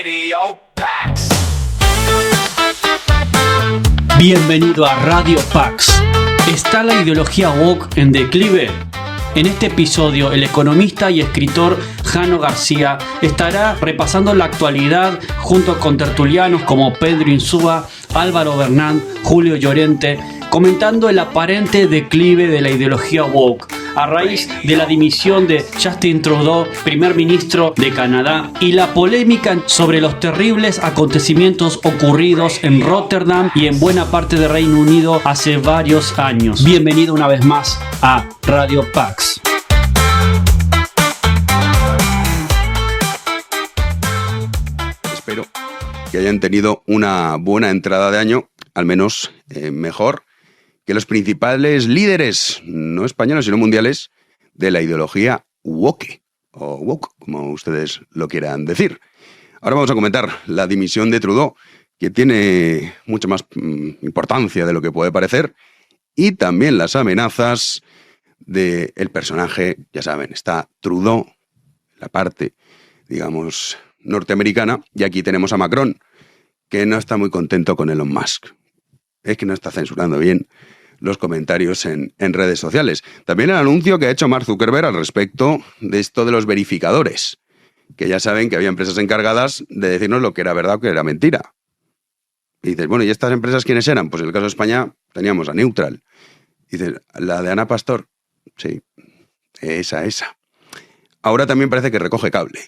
Radio Pax. Bienvenido a Radio Pax. ¿Está la ideología woke en declive? En este episodio, el economista y escritor Jano García estará repasando la actualidad junto con tertulianos como Pedro Insúa, Álvaro Bernán, Julio Llorente, comentando el aparente declive de la ideología woke a raíz de la dimisión de Justin Trudeau, primer ministro de Canadá, y la polémica sobre los terribles acontecimientos ocurridos en Rotterdam y en buena parte de Reino Unido hace varios años. Bienvenido una vez más a Radio Pax. Espero que hayan tenido una buena entrada de año, al menos mejor que los principales líderes, no españoles, sino mundiales, de la ideología woke, o woke, como ustedes lo quieran decir. Ahora vamos a comentar la dimisión de Trudeau, que tiene mucha más importancia de lo que puede parecer, y también las amenazas del personaje, ya saben, está Trudeau, la parte, digamos, norteamericana, y aquí tenemos a Macron, que no está muy contento con Elon Musk. Es que no está censurando bien los comentarios en redes sociales. También el anuncio que ha hecho Mark Zuckerberg al respecto de esto de los verificadores, que ya saben que había empresas encargadas de decirnos lo que era verdad o que era mentira. Y dices, bueno, ¿y estas empresas quiénes eran? Pues en el caso de España teníamos a Neutral. Y dices, ¿la de Ana Pastor? Sí, esa. Ahora también parece que recoge cable.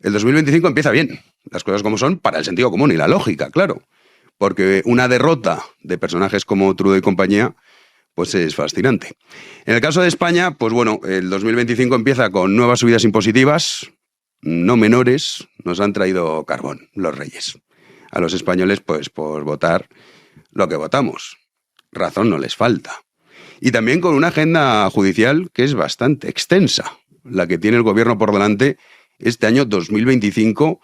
El 2025 empieza bien, las cosas como son, para el sentido común y la lógica, claro. Porque una derrota de personajes como Trudeau y compañía, pues es fascinante. En el caso de España, pues bueno, el 2025 empieza con nuevas subidas impositivas, no menores, nos han traído carbón los reyes. A los españoles, pues por votar lo que votamos. Razón no les falta. Y también con una agenda judicial que es bastante extensa, la que tiene el gobierno por delante este año 2025,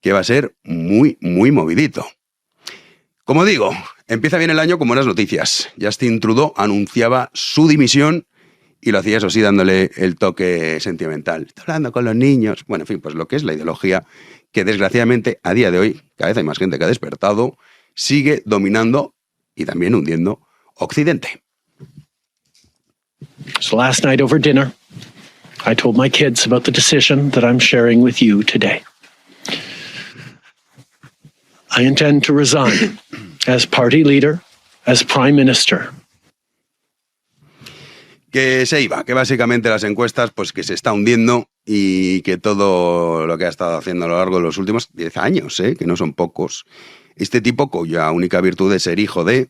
que va a ser muy, muy movidito. Como digo, empieza bien el año con buenas noticias. Justin Trudeau anunciaba su dimisión y lo hacía, eso sí, dándole el toque sentimental. Está hablando con los niños. Bueno, en fin, pues lo que es la ideología que desgraciadamente a día de hoy, cada vez hay más gente que ha despertado, sigue dominando y también hundiendo Occidente. So last night over dinner, I told my kids about the decision that I'm sharing with you today. I intend to resign as party leader, as prime minister. Que se iba, que básicamente las encuestas, pues que se está hundiendo y que todo lo que ha estado haciendo a lo largo de los últimos 10 años, que no son pocos, este tipo cuya única virtud es ser hijo de,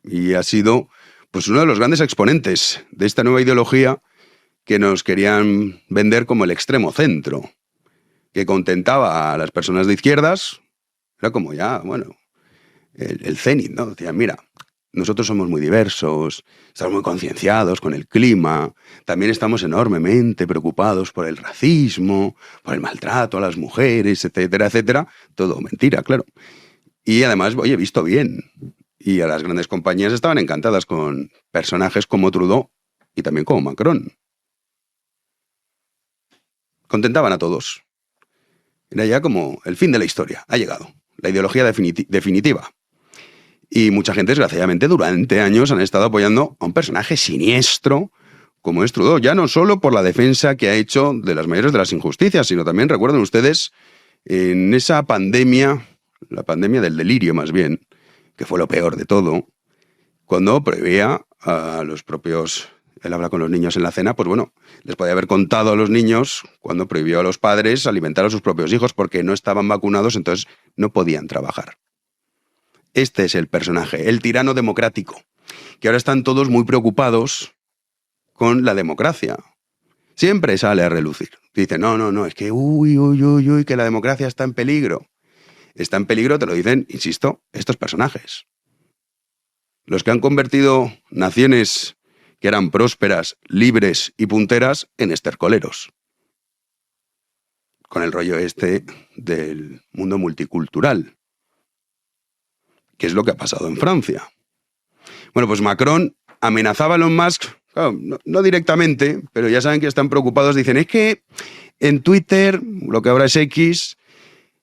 y ha sido pues uno de los grandes exponentes de esta nueva ideología que nos querían vender como el extremo centro, que contentaba a las personas de izquierdas. Era como ya, bueno, el cenit, ¿no? Decían, mira, nosotros somos muy diversos, estamos muy concienciados con el clima, también estamos enormemente preocupados por el racismo, por el maltrato a las mujeres, etcétera, etcétera. Todo mentira, claro. Y además, oye, visto bien. Y a las grandes compañías estaban encantadas con personajes como Trudeau y también como Macron. Contentaban a todos. Era ya como el fin de la historia, ha llegado. La ideología definitiva. Y mucha gente, desgraciadamente, durante años han estado apoyando a un personaje siniestro como es Trudeau, ya no solo por la defensa que ha hecho de las mayores de las injusticias, sino también, recuerden ustedes, en esa pandemia, la pandemia del delirio más bien, que fue lo peor de todo, cuando prohibía a los propios... Él habla con los niños en la cena, pues bueno, les podía haber contado a los niños cuando prohibió a los padres alimentar a sus propios hijos porque no estaban vacunados, entonces no podían trabajar. Este es el personaje, el tirano democrático, que ahora están todos muy preocupados con la democracia. Siempre sale a relucir. Dice, no, es que uy, que la democracia está en peligro. Está en peligro, te lo dicen, insisto, estos personajes. Los que han convertido naciones que eran prósperas, libres y punteras en estercoleros. Con el rollo este del mundo multicultural, que es lo que ha pasado en Francia. Bueno, pues Macron amenazaba a Elon Musk, claro, no directamente, pero ya saben que están preocupados, dicen, es que en Twitter, lo que ahora es X,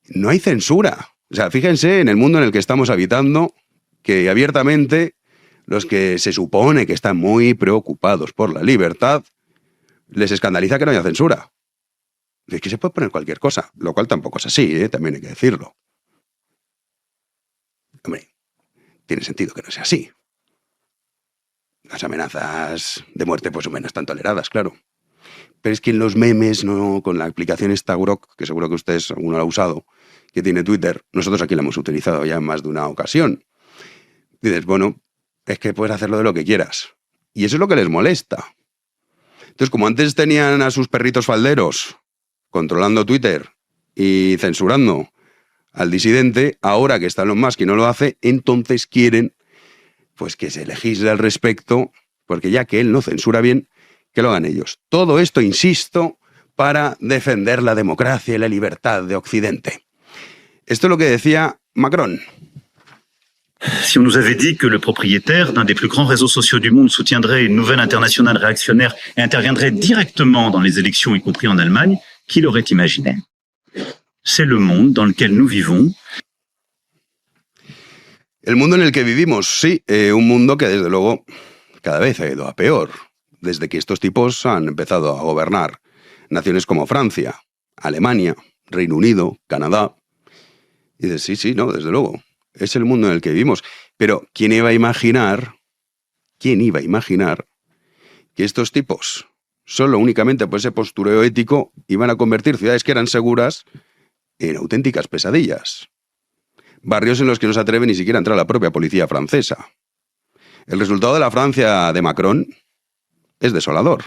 no hay censura. O sea, fíjense en el mundo en el que estamos habitando, que abiertamente los que se supone que están muy preocupados por la libertad, les escandaliza que no haya censura. Es que se puede poner cualquier cosa, lo cual tampoco es así, también hay que decirlo. Hombre, tiene sentido que no sea así. Las amenazas de muerte pues son menos tan toleradas, claro. Pero es que en los memes, no, con la aplicación esta Grok, que seguro que ustedes, alguno la ha usado, que tiene Twitter, nosotros aquí la hemos utilizado ya en más de una ocasión. Dices, bueno, es que puedes hacerlo de lo que quieras. Y eso es lo que les molesta. Entonces, como antes tenían a sus perritos falderos controlando Twitter y censurando al disidente, ahora que está Elon Musk y no lo hace, entonces quieren pues que se legisle al respecto, porque ya que él no censura bien, que lo hagan ellos. Todo esto, insisto, para defender la democracia y la libertad de Occidente. Esto es lo que decía Macron. Si on nous avait dit que le propriétaire d'un des plus grands réseaux sociaux du monde soutiendrait une nouvelle internationale réactionnaire et interviendrait directement dans les élections, y compris en Allemagne, qui l'aurait imaginé? C'est le monde dans lequel nous vivons. El mundo en el que vivimos, sí, un mundo que desde luego cada vez ha ido a peor, desde que estos tipos han empezado a gobernar naciones como Francia, Alemania, Reino Unido, Canadá. Y dices, sí, no, desde luego, es el mundo en el que vivimos. Pero ¿quién iba a imaginar que estos tipos, solo únicamente por ese postureo ético, iban a convertir ciudades que eran seguras en auténticas pesadillas? Barrios en los que no se atreve ni siquiera a entrar la propia policía francesa. El resultado de la Francia de Macron es desolador.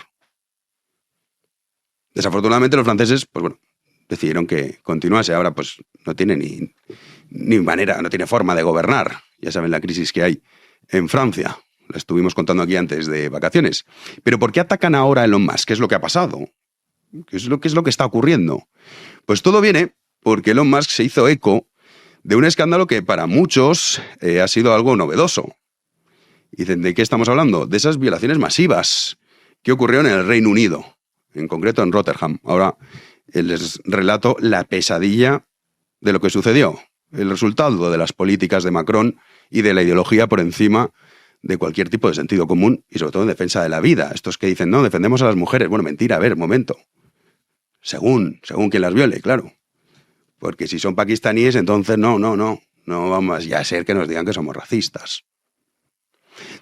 Desafortunadamente los franceses, pues bueno, decidieron que continuase. Ahora pues no tiene ni manera, no tiene forma de gobernar. Ya saben la crisis que hay en Francia. La estuvimos contando aquí antes de vacaciones. Pero ¿por qué atacan ahora a Elon Musk? ¿Qué es lo que ha pasado? ¿Qué es lo que está ocurriendo? Pues todo viene porque Elon Musk se hizo eco de un escándalo que para muchos ha sido algo novedoso. Dicen, ¿de qué estamos hablando? De esas violaciones masivas que ocurrieron en el Reino Unido, en concreto en Rotterdam. Ahora les relato la pesadilla de lo que sucedió, el resultado de las políticas de Macron y de la ideología por encima de cualquier tipo de sentido común y sobre todo en defensa de la vida. Estos que dicen, no, defendemos a las mujeres. Bueno, mentira, a ver, momento. Según quien las viole, claro. Porque si son pakistaníes, entonces no vamos ya a ser que nos digan que somos racistas.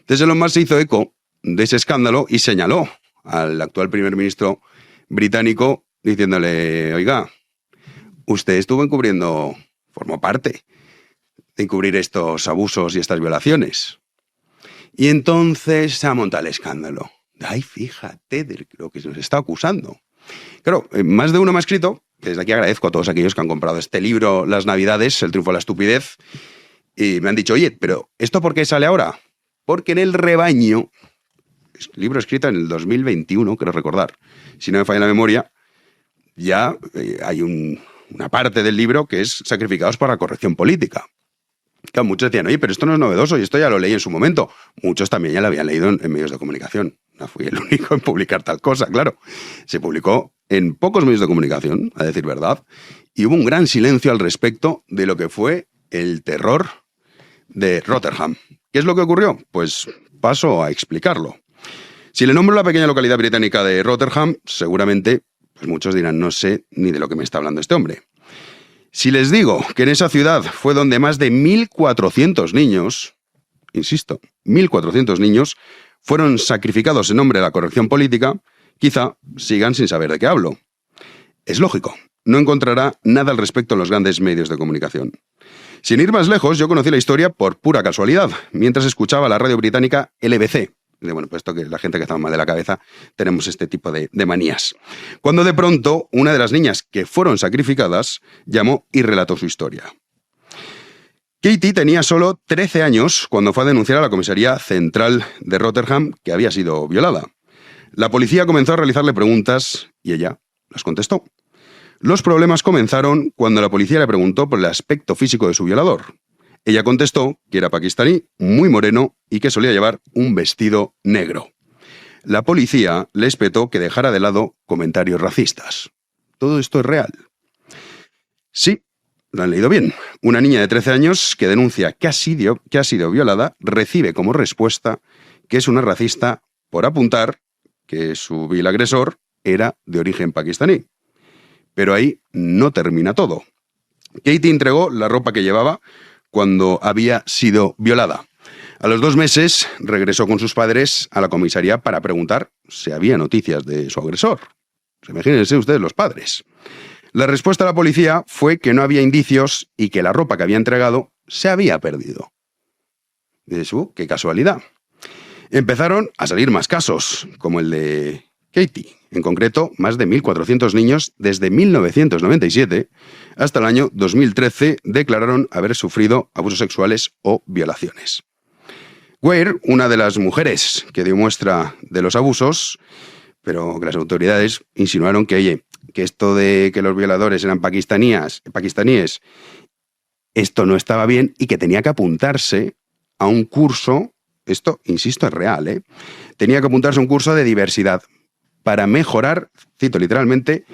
Entonces Elon Musk se hizo eco de ese escándalo y señaló al actual primer ministro británico diciéndole, oiga, usted formó parte de encubrir estos abusos y estas violaciones. Y entonces se ha montado el escándalo. Ay, fíjate de lo que se nos está acusando. Claro, más de uno me ha escrito. Desde aquí agradezco a todos aquellos que han comprado este libro, Las Navidades, El triunfo de la estupidez, y me han dicho, oye, pero ¿esto por qué sale ahora? Porque en El rebaño, libro escrito en el 2021, quiero recordar, si no me falla la memoria, ya hay una parte del libro que es sacrificados para la corrección política. Claro, muchos decían, oye, pero esto no es novedoso y esto ya lo leí en su momento. Muchos también ya lo habían leído en medios de comunicación. No fui el único en publicar tal cosa, claro. Se publicó en pocos medios de comunicación, a decir verdad, y hubo un gran silencio al respecto de lo que fue el terror de Rotterdam. ¿Qué es lo que ocurrió? Pues paso a explicarlo. Si le nombro la pequeña localidad británica de Rotterdam, seguramente pues muchos dirán, no sé ni de lo que me está hablando este hombre. Si les digo que en esa ciudad fue donde más de 1.400 niños, insisto, 1.400 niños, fueron sacrificados en nombre de la corrección política, quizá sigan sin saber de qué hablo. Es lógico, no encontrará nada al respecto en los grandes medios de comunicación. Sin ir más lejos, yo conocí la historia por pura casualidad, mientras escuchaba la radio británica LBC. Bueno, pues esto que la gente que está mal de la cabeza tenemos este tipo de manías. Cuando de pronto una de las niñas que fueron sacrificadas llamó y relató su historia. Katie tenía solo 13 años cuando fue a denunciar a la comisaría central de Rotterdam que había sido violada. La policía comenzó a realizarle preguntas y ella las contestó. Los problemas comenzaron cuando la policía le preguntó por el aspecto físico de su violador. Ella contestó que era pakistaní, muy moreno y que solía llevar un vestido negro. La policía le espetó que dejara de lado comentarios racistas. ¿Todo esto es real? Sí, lo han leído bien. Una niña de 13 años que denuncia que ha sido violada recibe como respuesta que es una racista por apuntar que su vil agresor era de origen pakistaní. Pero ahí no termina todo. Katie entregó la ropa que llevaba cuando había sido violada. A los 2 meses regresó con sus padres a la comisaría para preguntar si había noticias de su agresor. Imagínense ustedes los padres. La respuesta de la policía fue que no había indicios y que la ropa que había entregado se había perdido. Dices, qué casualidad. Empezaron a salir más casos, como el de Katie. En concreto, más de 1.400 niños desde 1997 hasta el año 2013 declararon haber sufrido abusos sexuales o violaciones. Weir, una de las mujeres que dio muestra de los abusos, pero que las autoridades insinuaron que esto de que los violadores eran pakistaníes, esto no estaba bien y que tenía que apuntarse a un curso, esto, insisto, es real, tenía que apuntarse a un curso de diversidad para mejorar, cito literalmente,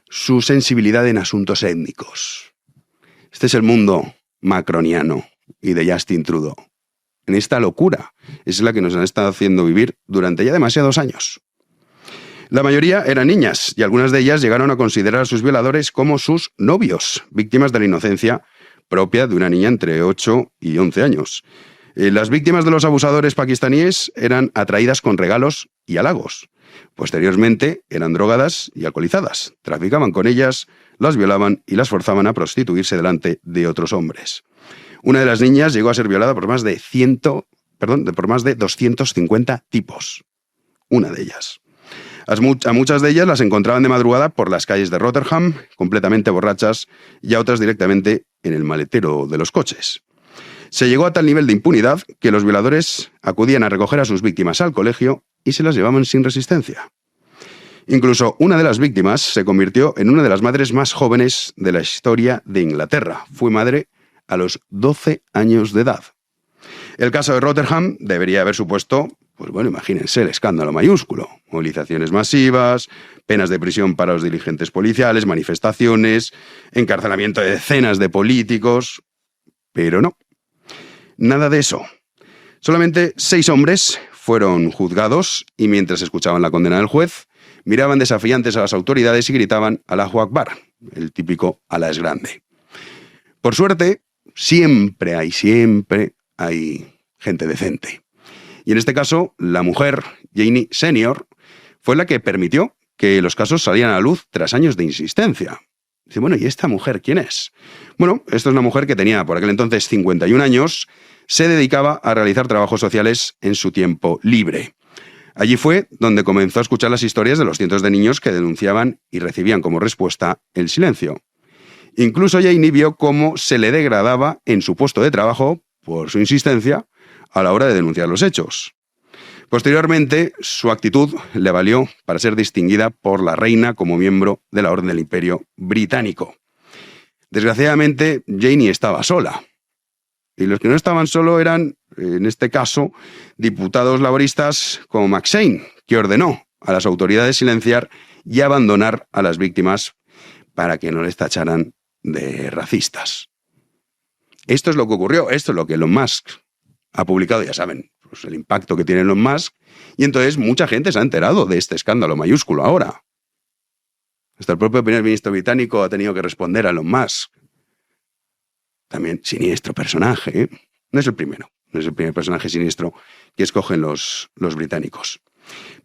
su sensibilidad en asuntos étnicos. Este es el mundo macroniano y de Justin Trudeau. En esta locura es la que nos han estado haciendo vivir durante ya demasiados años. La mayoría eran niñas y algunas de ellas llegaron a considerar a sus violadores como sus novios, víctimas de la inocencia propia de una niña entre 8 y 11 años. Las víctimas de los abusadores pakistaníes eran atraídas con regalos y halagos. Posteriormente eran drogadas y alcoholizadas. Traficaban con ellas, las violaban y las forzaban a prostituirse delante de otros hombres. Una de las niñas llegó a ser violada por más de 250 tipos. Una de ellas. A muchas de ellas las encontraban de madrugada por las calles de Rotherham, completamente borrachas, y a otras directamente en el maletero de los coches. Se llegó a tal nivel de impunidad que los violadores acudían a recoger a sus víctimas al colegio y se las llevaban sin resistencia. Incluso una de las víctimas se convirtió en una de las madres más jóvenes de la historia de Inglaterra. Fue madre a los 12 años de edad. El caso de Rotherham debería haber supuesto, imagínense el escándalo mayúsculo. Movilizaciones masivas, penas de prisión para los dirigentes policiales, manifestaciones, encarcelamiento de decenas de políticos. Pero no, nada de eso. Solamente 6 hombres fueron juzgados y mientras escuchaban la condena del juez, miraban desafiantes a las autoridades y gritaban Allahu Akbar, el típico Alá es grande. Por suerte, siempre hay gente decente. Y en este caso, la mujer, Janie Senior, fue la que permitió que los casos salieran a la luz tras años de insistencia. Dice, ¿y esta mujer quién es? Esta es una mujer que tenía por aquel entonces 51 años, se dedicaba a realizar trabajos sociales en su tiempo libre. Allí fue donde comenzó a escuchar las historias de los cientos de niños que denunciaban y recibían como respuesta el silencio. Incluso Janie vio cómo se le degradaba en su puesto de trabajo por su insistencia a la hora de denunciar los hechos. Posteriormente, su actitud le valió para ser distinguida por la reina como miembro de la Orden del Imperio Británico. Desgraciadamente, Janie estaba sola. Y los que no estaban solo eran, en este caso, diputados laboristas como McShane, que ordenó a las autoridades silenciar y abandonar a las víctimas para que no les tacharan de racistas. Esto es lo que ocurrió, esto es lo que Elon Musk ha publicado, ya saben, el impacto que tiene Elon Musk, y entonces mucha gente se ha enterado de este escándalo mayúsculo ahora. Hasta el propio primer ministro británico ha tenido que responder a Elon Musk. También siniestro personaje, No es el primer personaje siniestro que escogen los británicos.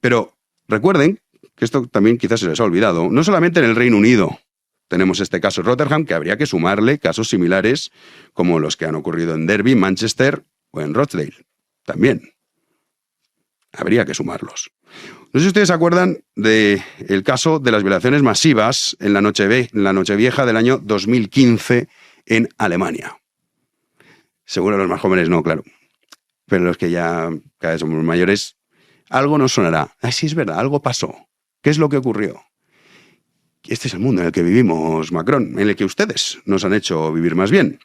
Pero recuerden que esto también quizás se les ha olvidado, no solamente en el Reino Unido tenemos este caso Rotherham, que habría que sumarle casos similares como los que han ocurrido en Derby, Manchester o en Rochdale. También habría que sumarlos. No sé si ustedes se acuerdan del caso de las violaciones masivas en la Nochevieja del año 2015 en Alemania. Seguro los más jóvenes no, claro. Pero los que ya cada vez somos mayores, algo nos sonará. Sí, es verdad, algo pasó. ¿Qué es lo que ocurrió? Este es el mundo en el que vivimos, Macron, en el que ustedes nos han hecho vivir más bien.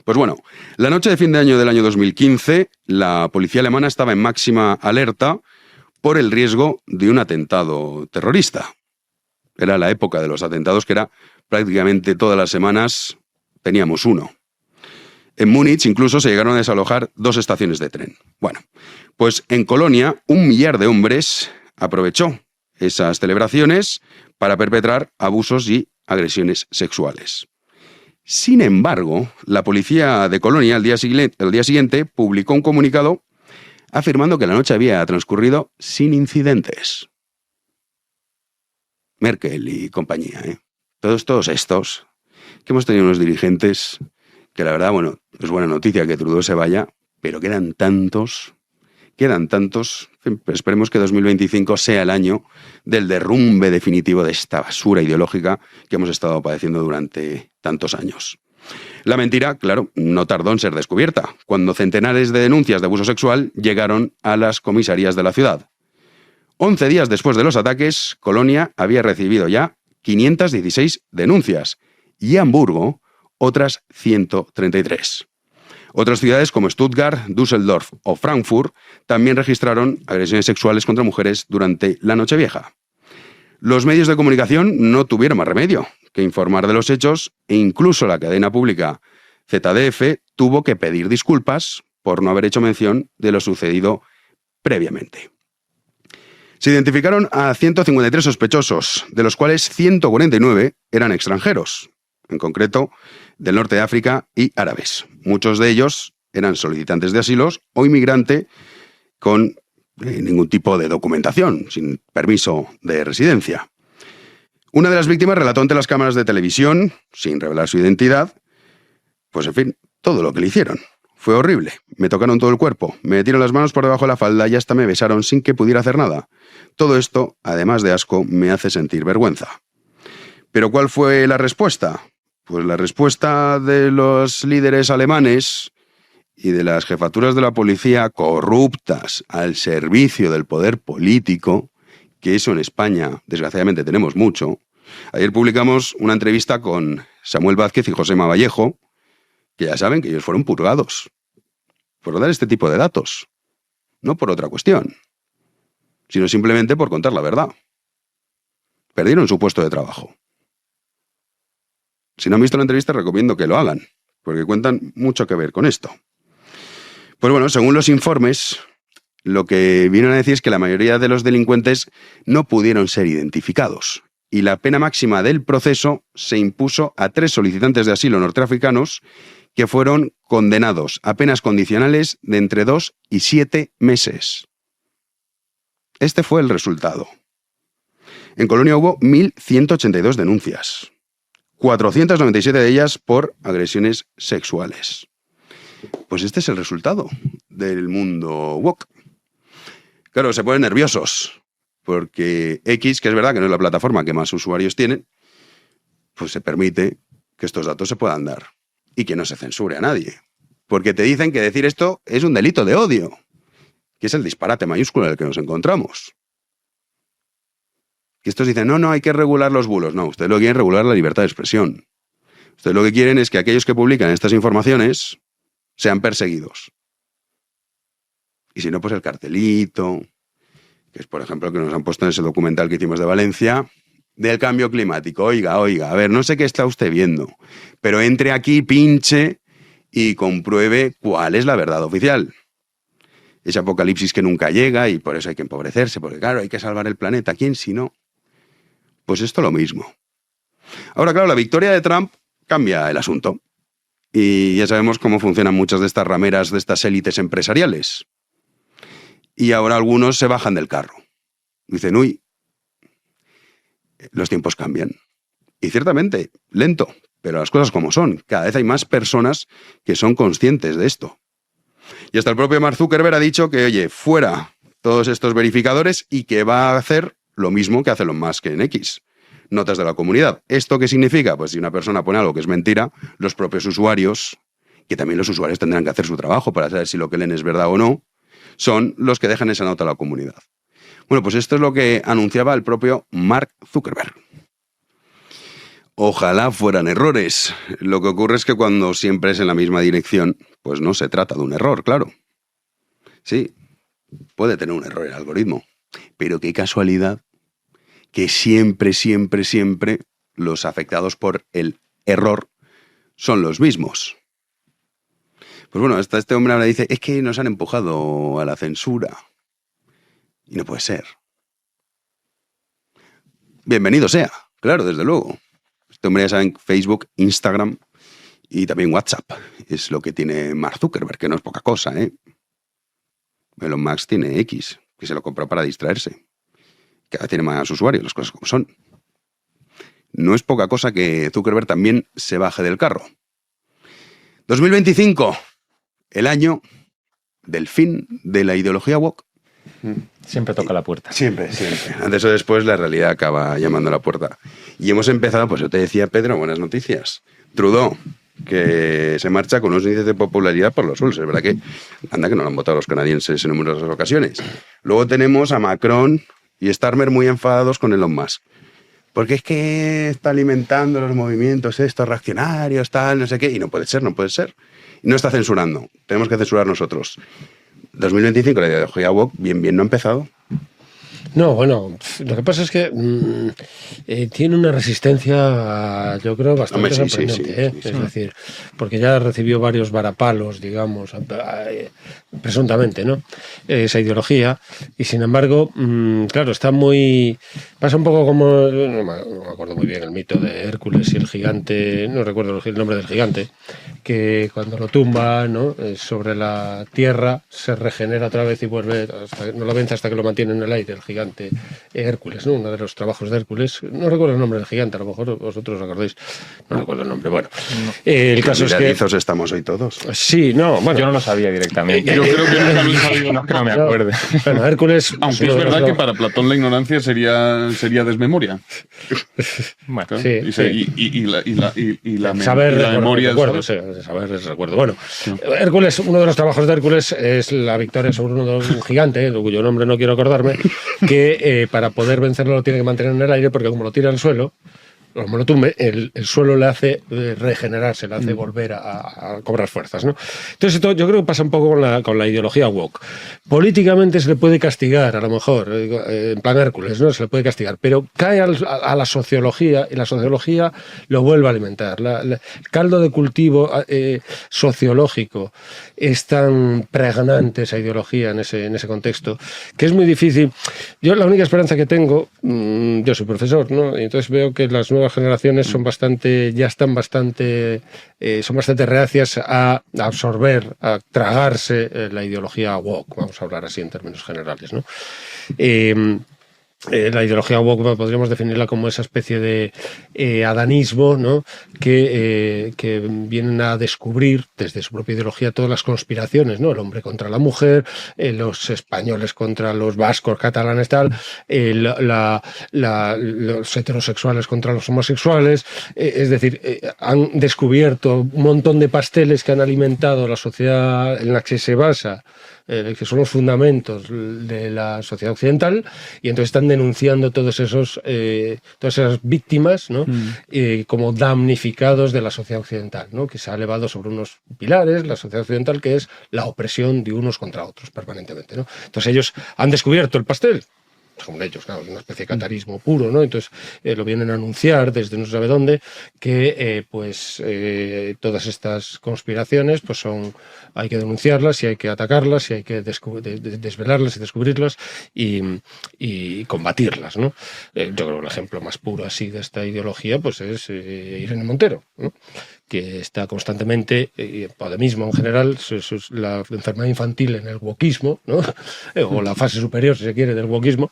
Pues bueno, la noche de fin de año del año 2015, la policía alemana estaba en máxima alerta por el riesgo de un atentado terrorista. Era la época de los atentados, que era prácticamente todas las semanas teníamos uno. En Múnich incluso se llegaron a desalojar 2 estaciones de tren. Bueno, pues en Colonia 1 millar de hombres aprovechó esas celebraciones para perpetrar abusos y agresiones sexuales. Sin embargo, la policía de Colonia al día siguiente publicó un comunicado afirmando que la noche había transcurrido sin incidentes. Merkel y compañía, ¿eh? Todos estos, que hemos tenido unos dirigentes que la verdad, bueno, es buena noticia que Trudeau se vaya, pero quedan tantos. Esperemos que 2025 sea el año del derrumbe definitivo de esta basura ideológica que hemos estado padeciendo durante tantos años. La mentira, claro, no tardó en ser descubierta, cuando centenares de denuncias de abuso sexual llegaron a las comisarías de la ciudad. 11 días después de los ataques, Colonia había recibido ya 516 denuncias y Hamburgo otras 133. Otras ciudades como Stuttgart, Düsseldorf o Frankfurt también registraron agresiones sexuales contra mujeres durante la Nochevieja. Los medios de comunicación no tuvieron más remedio que informar de los hechos e incluso la cadena pública ZDF tuvo que pedir disculpas por no haber hecho mención de lo sucedido previamente. Se identificaron a 153 sospechosos, de los cuales 149 eran extranjeros, en concreto del norte de África y árabes. Muchos de ellos eran solicitantes de asilos o inmigrante con ningún tipo de documentación, sin permiso de residencia. Una de las víctimas relató ante las cámaras de televisión, sin revelar su identidad, pues en fin, todo lo que le hicieron. Fue horrible. Me tocaron todo el cuerpo, me metieron las manos por debajo de la falda y hasta me besaron sin que pudiera hacer nada. Todo esto, además de asco, me hace sentir vergüenza. ¿Pero cuál fue la respuesta? Pues la respuesta de los líderes alemanes y de las jefaturas de la policía corruptas al servicio del poder político, que eso en España, desgraciadamente, tenemos mucho. Ayer publicamos una entrevista con Samuel Vázquez y Josema Vallejo, que ya saben que ellos fueron purgados por dar este tipo de datos, no por otra cuestión, sino simplemente por contar la verdad. Perdieron su puesto de trabajo. Si no han visto la entrevista, recomiendo que lo hagan, porque cuentan mucho que ver con esto. Pues bueno, según los informes, lo que vienen a decir es que la mayoría de los delincuentes no pudieron ser identificados, y la pena máxima del proceso se impuso a 3 solicitantes de asilo norteafricanos que fueron condenados a penas condicionales de entre 2 y 7 meses. Este fue el resultado. En Colonia hubo 1.182 denuncias, 497 de ellas por agresiones sexuales. Pues este es el resultado del mundo woke. Claro, se ponen nerviosos, porque X, que es verdad que no es la plataforma que más usuarios tienen, pues se permite que estos datos se puedan dar y que no se censure a nadie. Porque te dicen que decir esto es un delito de odio, que es el disparate mayúsculo en el que nos encontramos. Que estos dicen, no, hay que regular los bulos. No, ustedes lo que quieren es regular la libertad de expresión. Ustedes lo que quieren es que aquellos que publican estas informaciones sean perseguidos. Y si no, pues el cartelito, que es por ejemplo que nos han puesto en ese documental que hicimos de Valencia, del cambio climático. Oiga, a ver, no sé qué está usted viendo, pero entre aquí, pinche y compruebe cuál es la verdad oficial. Ese apocalipsis que nunca llega y por eso hay que empobrecerse, porque claro, hay que salvar el planeta. ¿Quién si no? Pues esto lo mismo. Ahora, claro, la victoria de Trump cambia el asunto. Y ya sabemos cómo funcionan muchas de estas rameras, de estas élites empresariales. Y ahora algunos se bajan del carro. Dicen, uy, los tiempos cambian. Y ciertamente, lento, pero las cosas como son. Cada vez hay más personas que son conscientes de esto. Y hasta el propio Mark Zuckerberg ha dicho que, oye, fuera todos estos verificadores y que va a hacer lo mismo que hace Elon Musk en X. Notas de la comunidad. ¿Esto qué significa? Pues si una persona pone algo que es mentira, los propios usuarios, que también los usuarios tendrán que hacer su trabajo para saber si lo que leen es verdad o no, son los que dejan esa nota a la comunidad. Bueno, pues esto es lo que anunciaba el propio Mark Zuckerberg. Ojalá fueran errores. Lo que ocurre es que cuando siempre es en la misma dirección, pues no se trata de un error, claro. Sí, puede tener un error el algoritmo, pero qué casualidad que siempre los afectados por el error son los mismos. Pues bueno, hasta este hombre ahora dice, es que nos han empujado a la censura. Y no puede ser. Bienvenido sea, claro, desde luego. Este hombre ya saben, Facebook, Instagram y también WhatsApp. Es lo que tiene Mark Zuckerberg, que no es poca cosa, ¿eh? Elon Musk tiene X, que se lo compró para distraerse. Cada vez tiene más usuarios, las cosas como son. No es poca cosa que Zuckerberg también se baje del carro. 2025, el año del fin de la ideología woke. Siempre toca la puerta. Siempre, siempre. Antes o después la realidad acaba llamando a la puerta. Y hemos empezado, pues yo te decía, Pedro, buenas noticias. Trudeau, que se marcha con unos índices de popularidad por los suelos. Es verdad que, anda, que no lo han votado los canadienses en numerosas ocasiones. Luego tenemos a Macron y Starmer muy enfadados con Elon Musk. Porque es que está alimentando los movimientos estos reaccionarios, tal, no sé qué. Y no puede ser, no puede ser. Y no está censurando. Tenemos que censurar nosotros. 2025, la ideología woke, bien no ha empezado. No, bueno, lo que pasa es que tiene una resistencia, yo creo, bastante sorprendente. Sí. Es decir, porque ya recibió varios varapalos, digamos, presuntamente, ¿no? Esa ideología. Y sin embargo, claro, está muy... Pasa un poco como... No me acuerdo muy bien el mito de Hércules y el gigante, no recuerdo el nombre del gigante, que cuando lo tumba, ¿no? Sobre la tierra se regenera otra vez y vuelve, no lo vence hasta que lo mantiene en el aire, el gigante Hércules, ¿no? Uno de los trabajos de Hércules. No recuerdo el nombre del gigante, a lo mejor vosotros os acordáis. No recuerdo el nombre. Bueno, el caso es que... estamos hoy todos. Sí, no, bueno. Yo no lo sabía directamente. Yo creo que nunca lo he sabido. No, que no me acuerde. Bueno, Hércules... Aunque es verdad que para Platón la ignorancia sería desmemoria. Bueno, ¿claro? Sí. Y la memoria... Saber es recuerdo. Bueno, sí. Hércules, uno de los trabajos de Hércules es la victoria sobre un gigante, de cuyo nombre no quiero acordarme, que para poder vencerlo lo tiene que mantener en el aire, porque como lo tira al suelo, como lo tumbe, el suelo le hace regenerarse, le hace volver a cobrar fuerzas, ¿no? Entonces esto yo creo que pasa un poco con la ideología woke. Políticamente se le puede castigar, a lo mejor, en plan Hércules, ¿no? Se le puede castigar, pero cae a la sociología, y la sociología lo vuelve a alimentar. El caldo de cultivo sociológico es tan pregnante, esa ideología en ese contexto, que es muy difícil. Yo la única esperanza que tengo, yo soy profesor, ¿no? Y entonces veo que las nuevas generaciones son bastante reacias a absorber, a tragarse la ideología woke, vamos a hablar así en términos generales, ¿no? La ideología woke podríamos definirla como esa especie de adanismo, ¿no? que vienen a descubrir desde su propia ideología todas las conspiraciones, ¿no? El hombre contra la mujer, los españoles contra los vascos, catalanes, tal, los heterosexuales contra los homosexuales, es decir, han descubierto un montón de pasteles que han alimentado la sociedad en la que se basa, que son los fundamentos de la sociedad occidental, y entonces están denunciando todas esas víctimas, ¿no? Como damnificados de la sociedad occidental, ¿no? Que se ha elevado sobre unos pilares, la sociedad occidental, que es la opresión de unos contra otros permanentemente, ¿no? Entonces ellos han descubierto el pastel, según ellos, claro, una especie de catarismo puro, ¿no? Entonces lo vienen a anunciar desde no se sabe dónde, que todas estas conspiraciones pues hay que denunciarlas y hay que atacarlas y hay que desvelarlas y descubrirlas y combatirlas, ¿no? Yo creo que el ejemplo más puro así de esta ideología pues es Irene Montero, ¿no? Que está constantemente, Podemismo en general, la enfermedad infantil en el wokismo, ¿no? O la fase superior, si se quiere, del wokismo,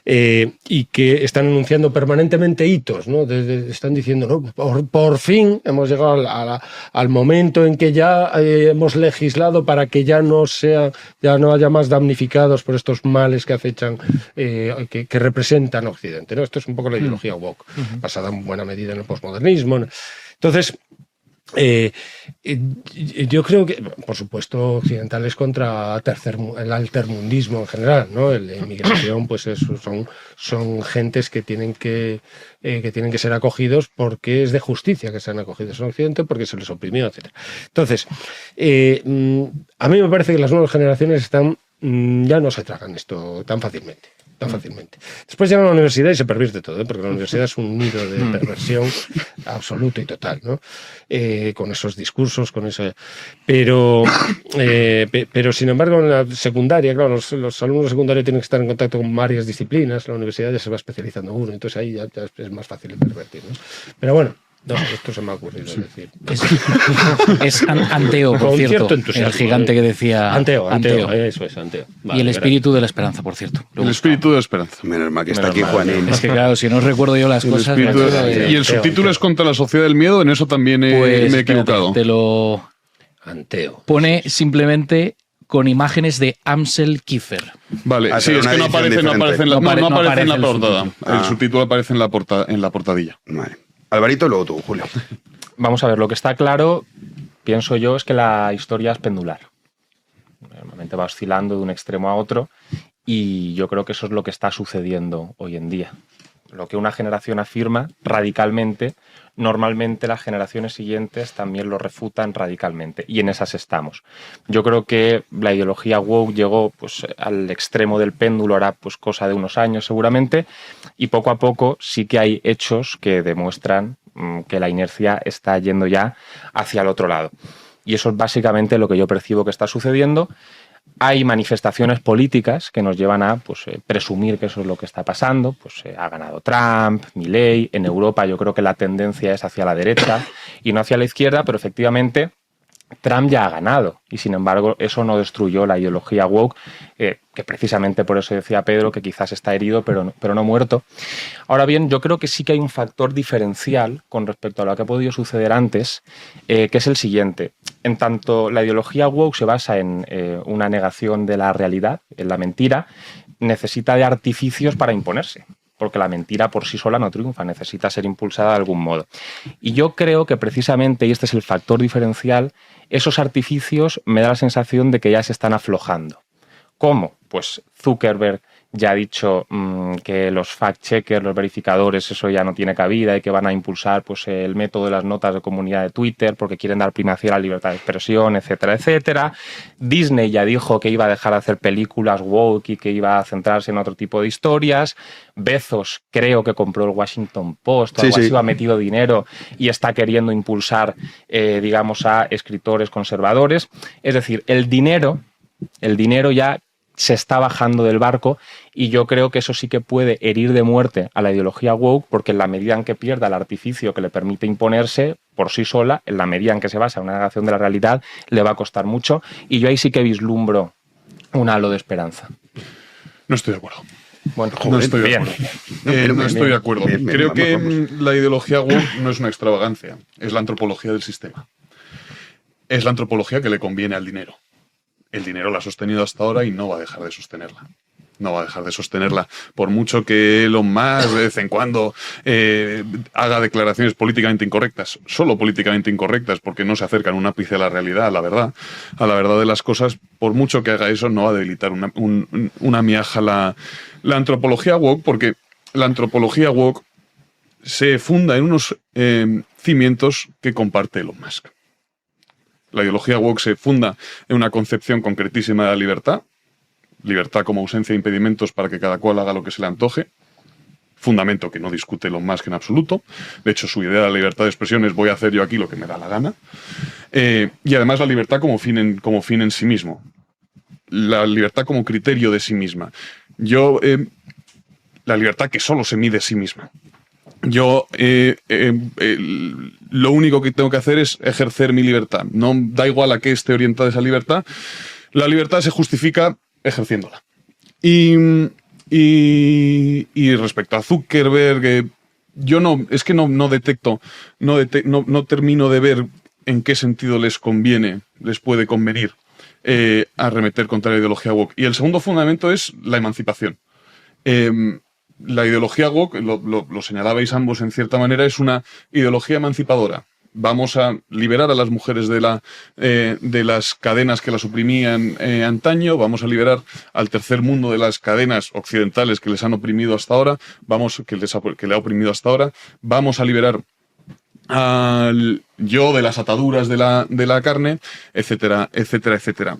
y que están anunciando permanentemente hitos, ¿no? Están diciendo, ¿no? Por fin hemos llegado al momento en que ya hemos legislado para que ya no haya más damnificados por estos males que acechan, que representan Occidente, ¿no? Esto es un poco la ideología woke, basada en buena medida en el posmodernismo, ¿no? Entonces, yo creo que, por supuesto, occidentales contra el altermundismo en general, ¿no? La inmigración, pues son gentes que tienen que ser acogidos porque es de justicia que sean acogidos en Occidente, porque se les oprimió, etc. Entonces, a mí me parece que las nuevas generaciones ya no se tragan esto tan fácilmente. tan fácilmente. Después llega a la universidad y se pervierte todo, porque la universidad es un nido de perversión absoluto y total, ¿no? Con esos discursos, con ese... Pero sin embargo, en la secundaria, claro, los alumnos de secundaria tienen que estar en contacto con varias disciplinas, la universidad ya se va especializando en uno, entonces ahí ya es más fácil de pervertir, ¿no? Pero bueno, no, esto se me ha ocurrido decir. Es Anteo, por Con cierto, cierto entusiasmo, el gigante que decía... Anteo, eso es, Anteo. Y el espíritu de la esperanza, por cierto. El espíritu de la esperanza. Menos mal que está aquí Juanín. Es que claro, si no recuerdo yo las El cosas... espíritu macho, y el subtítulo es contra la sociedad del miedo, en eso también me he equivocado. Te lo Anteo. pone simplemente con imágenes de Amsel Kiefer. Vale, Ah, sí, pero es una que no edición aparece, no aparece en la, diferente. no No aparece en la aparece el portada. subtítulo. El subtítulo aparece en la portadilla. Vale. Alvarito, luego tú, Julio. Vamos a ver, lo que está claro, pienso yo, es que la historia es pendular. Normalmente va oscilando de un extremo a otro y yo creo que eso es lo que está sucediendo hoy en día. Lo que una generación afirma radicalmente, normalmente las generaciones siguientes también lo refutan radicalmente y en esas estamos. Yo creo que la ideología woke llegó pues, al extremo del péndulo, hará pues, cosa de unos años seguramente, y poco a poco sí que hay hechos que demuestran que la inercia está yendo ya hacia el otro lado. Y eso es básicamente lo que yo percibo que está sucediendo. Hay manifestaciones políticas que nos llevan a pues, presumir que eso es lo que está pasando. Pues ha ganado Trump, Milei. En Europa yo creo que la tendencia es hacia la derecha y no hacia la izquierda, pero efectivamente Trump ya ha ganado y sin embargo eso no destruyó la ideología woke, que precisamente por eso decía Pedro que quizás está herido pero no muerto. Ahora bien, yo creo que sí que hay un factor diferencial con respecto a lo que ha podido suceder antes, que es el siguiente. En tanto la ideología woke se basa en una negación de la realidad, en la mentira, necesita de artificios para imponerse, porque la mentira por sí sola no triunfa, necesita ser impulsada de algún modo. Y yo creo que precisamente, y este es el factor diferencial, esos artificios me da la sensación de que ya se están aflojando. ¿Cómo? Pues Zuckerberg ya ha dicho que los fact-checkers, los verificadores, eso ya no tiene cabida y que van a impulsar pues, el método de las notas de comunidad de Twitter porque quieren dar primacía a la libertad de expresión, etcétera, etcétera. Disney ya dijo que iba a dejar de hacer películas woke y que iba a centrarse en otro tipo de historias. Bezos creo que compró el Washington Post o algo así, ha metido dinero y está queriendo impulsar, digamos, a escritores conservadores. Es decir, el dinero ya se está bajando del barco y yo creo que eso sí que puede herir de muerte a la ideología woke porque en la medida en que pierda el artificio que le permite imponerse por sí sola, en la medida en que se basa en una negación de la realidad, le va a costar mucho y yo ahí sí que vislumbro un halo de esperanza. No estoy de acuerdo. Bueno, No estoy de acuerdo. No estoy de acuerdo. Bien, Creo que vamos. la ideología woke no es una extravagancia, es la antropología del sistema. Es la antropología que le conviene al dinero. El dinero la ha sostenido hasta ahora y no va a dejar de sostenerla. No va a dejar de sostenerla. Por mucho que Elon Musk de vez en cuando haga declaraciones políticamente incorrectas, solo políticamente incorrectas, porque no se acercan un ápice a la realidad, a la verdad de las cosas, por mucho que haga eso, no va a debilitar una miaja la antropología woke, porque la antropología woke se funda en unos cimientos que comparte Elon Musk. La ideología woke se funda en una concepción concretísima de la libertad. Libertad como ausencia de impedimentos para que cada cual haga lo que se le antoje. Fundamento que no discute Elon Musk en absoluto. De hecho, su idea de la libertad de expresión es voy a hacer yo aquí lo que me da la gana. Y además la libertad como fin en sí mismo. La libertad como criterio de sí misma. La libertad que solo se mide sí misma. Yo lo único que tengo que hacer es ejercer mi libertad. No da igual a qué esté orientada esa libertad. La libertad se justifica ejerciéndola. Y respecto a Zuckerberg, yo no termino de ver en qué sentido les puede convenir arremeter contra la ideología woke. Y el segundo fundamento es la emancipación. La ideología woke, lo señalabais ambos en cierta manera, es una ideología emancipadora. Vamos a liberar a las mujeres de las cadenas que las oprimían antaño, vamos a liberar al tercer mundo de las cadenas occidentales que les han oprimido hasta ahora, que le ha oprimido hasta ahora, vamos a liberar al yo de las ataduras de la carne, etcétera, etcétera, etcétera.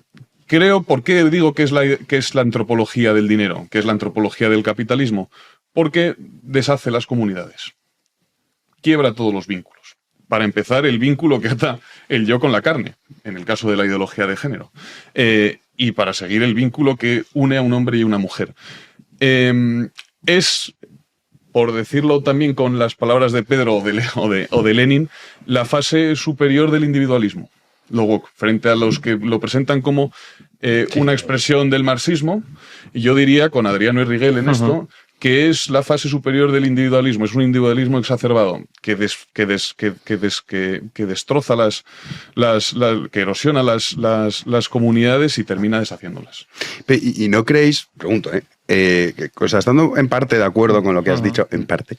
¿Por qué digo que es la antropología del dinero, que es la antropología del capitalismo? Porque deshace las comunidades, quiebra todos los vínculos. Para empezar, el vínculo que ata el yo con la carne, en el caso de la ideología de género, y para seguir el vínculo que une a un hombre y una mujer. Es, por decirlo también con las palabras de Pedro o de Lenin, la fase superior del individualismo. Luego, frente a los que lo presentan como una expresión del marxismo, y yo diría, con Adriano Erriguel en esto, que es la fase superior del individualismo. Es un individualismo exacerbado que destroza que erosiona las comunidades y termina deshaciéndolas. Y no creéis, pregunto, estando en parte de acuerdo con lo que has dicho, en parte,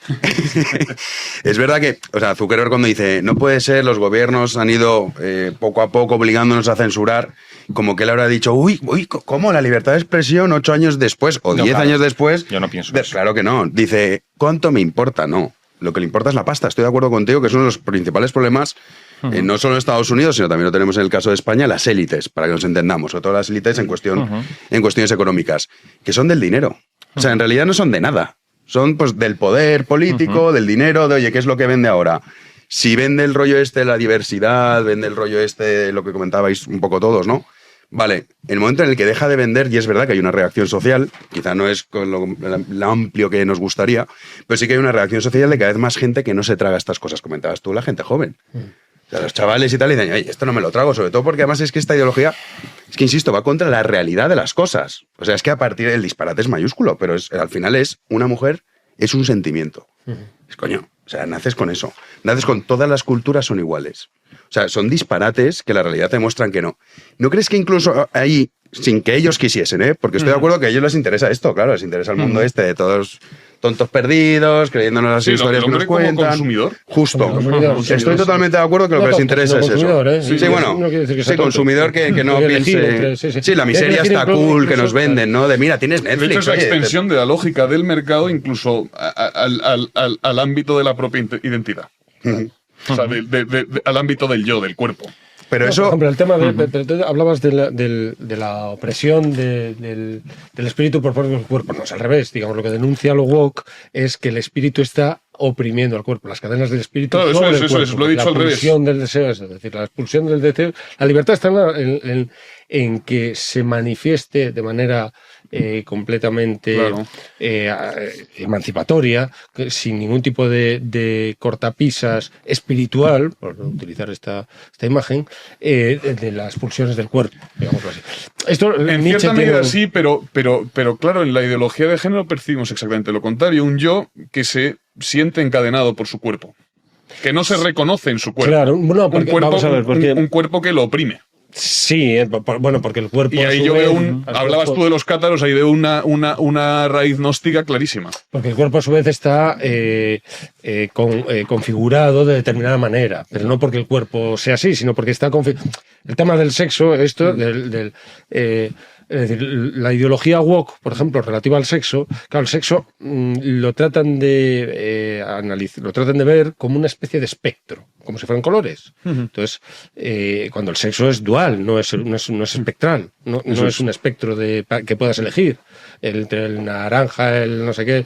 es verdad que, Zuckerberg cuando dice, no puede ser, los gobiernos han ido poco a poco obligándonos a censurar, como que él habrá dicho, uy, ¿cómo la libertad de expresión 8 años después o 10 años después? Yo no pienso eso. Claro que no. Dice, ¿cuánto me importa? No. Lo que le importa es la pasta. Estoy de acuerdo contigo que es uno de los principales problemas, no solo en Estados Unidos, sino también lo tenemos en el caso de España, las élites, para que nos entendamos, sobre todo las élites en cuestiones económicas, que son del dinero. O sea, en realidad no son de nada. Son pues del poder político, del dinero, de, oye, ¿qué es lo que vende ahora? Si vende el rollo de la diversidad, vende el rollo lo que comentabais un poco todos, ¿no? Vale, en el momento en el que deja de vender, y es verdad que hay una reacción social, quizá no es con lo amplio que nos gustaría, pero sí que hay una reacción social de cada vez más gente que no se traga estas cosas. Comentabas tú, la gente joven. O sea, los chavales y tal, y dicen, oye, esto no me lo trago, sobre todo porque además es que esta ideología, es que insisto, va contra la realidad de las cosas. O sea, es que a partir del disparate es mayúsculo, pero al final una mujer es un sentimiento. Es coño, o sea, naces con eso. Naces con todas las culturas son iguales. O sea, son disparates que la realidad te muestran que no. ¿No crees que incluso ahí, sin que ellos quisiesen, porque estoy de acuerdo que a ellos les interesa esto, claro, les interesa el mundo de todos tontos perdidos, creyéndonos las historias que nos cuentan. Como consumidor. Justo. Estoy totalmente de acuerdo que lo que les interesa es eso. Sí, bueno, consumidor que no piense... Sí, la miseria está cool, que nos venden, ¿no? De mira, tienes Netflix. De hecho, es la extensión de la lógica del mercado incluso al ámbito de la propia identidad. O sea, al ámbito del yo, del cuerpo. Pero eso... Por ejemplo, el tema de... hablabas de la opresión del espíritu por parte del cuerpo. No, es al revés. Digamos, lo que denuncia lo woke es que el espíritu está oprimiendo al cuerpo. Las cadenas del espíritu... Claro, eso lo he dicho al revés. La expulsión del deseo, es decir, la expulsión del deseo... La libertad está en que se manifieste de manera completamente emancipatoria, sin ningún tipo de cortapisas espiritual, por utilizar esta imagen, de las pulsiones del cuerpo, digámoslo así. Esto, en Nietzsche cierta medida sí, pero claro, en la ideología de género percibimos exactamente lo contrario, un yo que se siente encadenado por su cuerpo, que no se reconoce en su cuerpo. Claro, no, porque, vamos a ver, porque... un cuerpo que lo oprime. Sí, bueno, porque el cuerpo... Y ahí yo veo hablabas tú de los cátaros, ahí veo una raíz gnóstica clarísima. Porque el cuerpo a su vez está configurado de determinada manera, pero no porque el cuerpo sea así, sino porque está configurado. El tema del sexo, es decir, la ideología woke, por ejemplo, relativa al sexo, claro, el sexo lo tratan de analizar, lo tratan de ver como una especie de espectro, como si fueran colores. Entonces, cuando el sexo es dual, no es espectral, no es un espectro que puedas elegir. Entre el naranja, el no sé qué,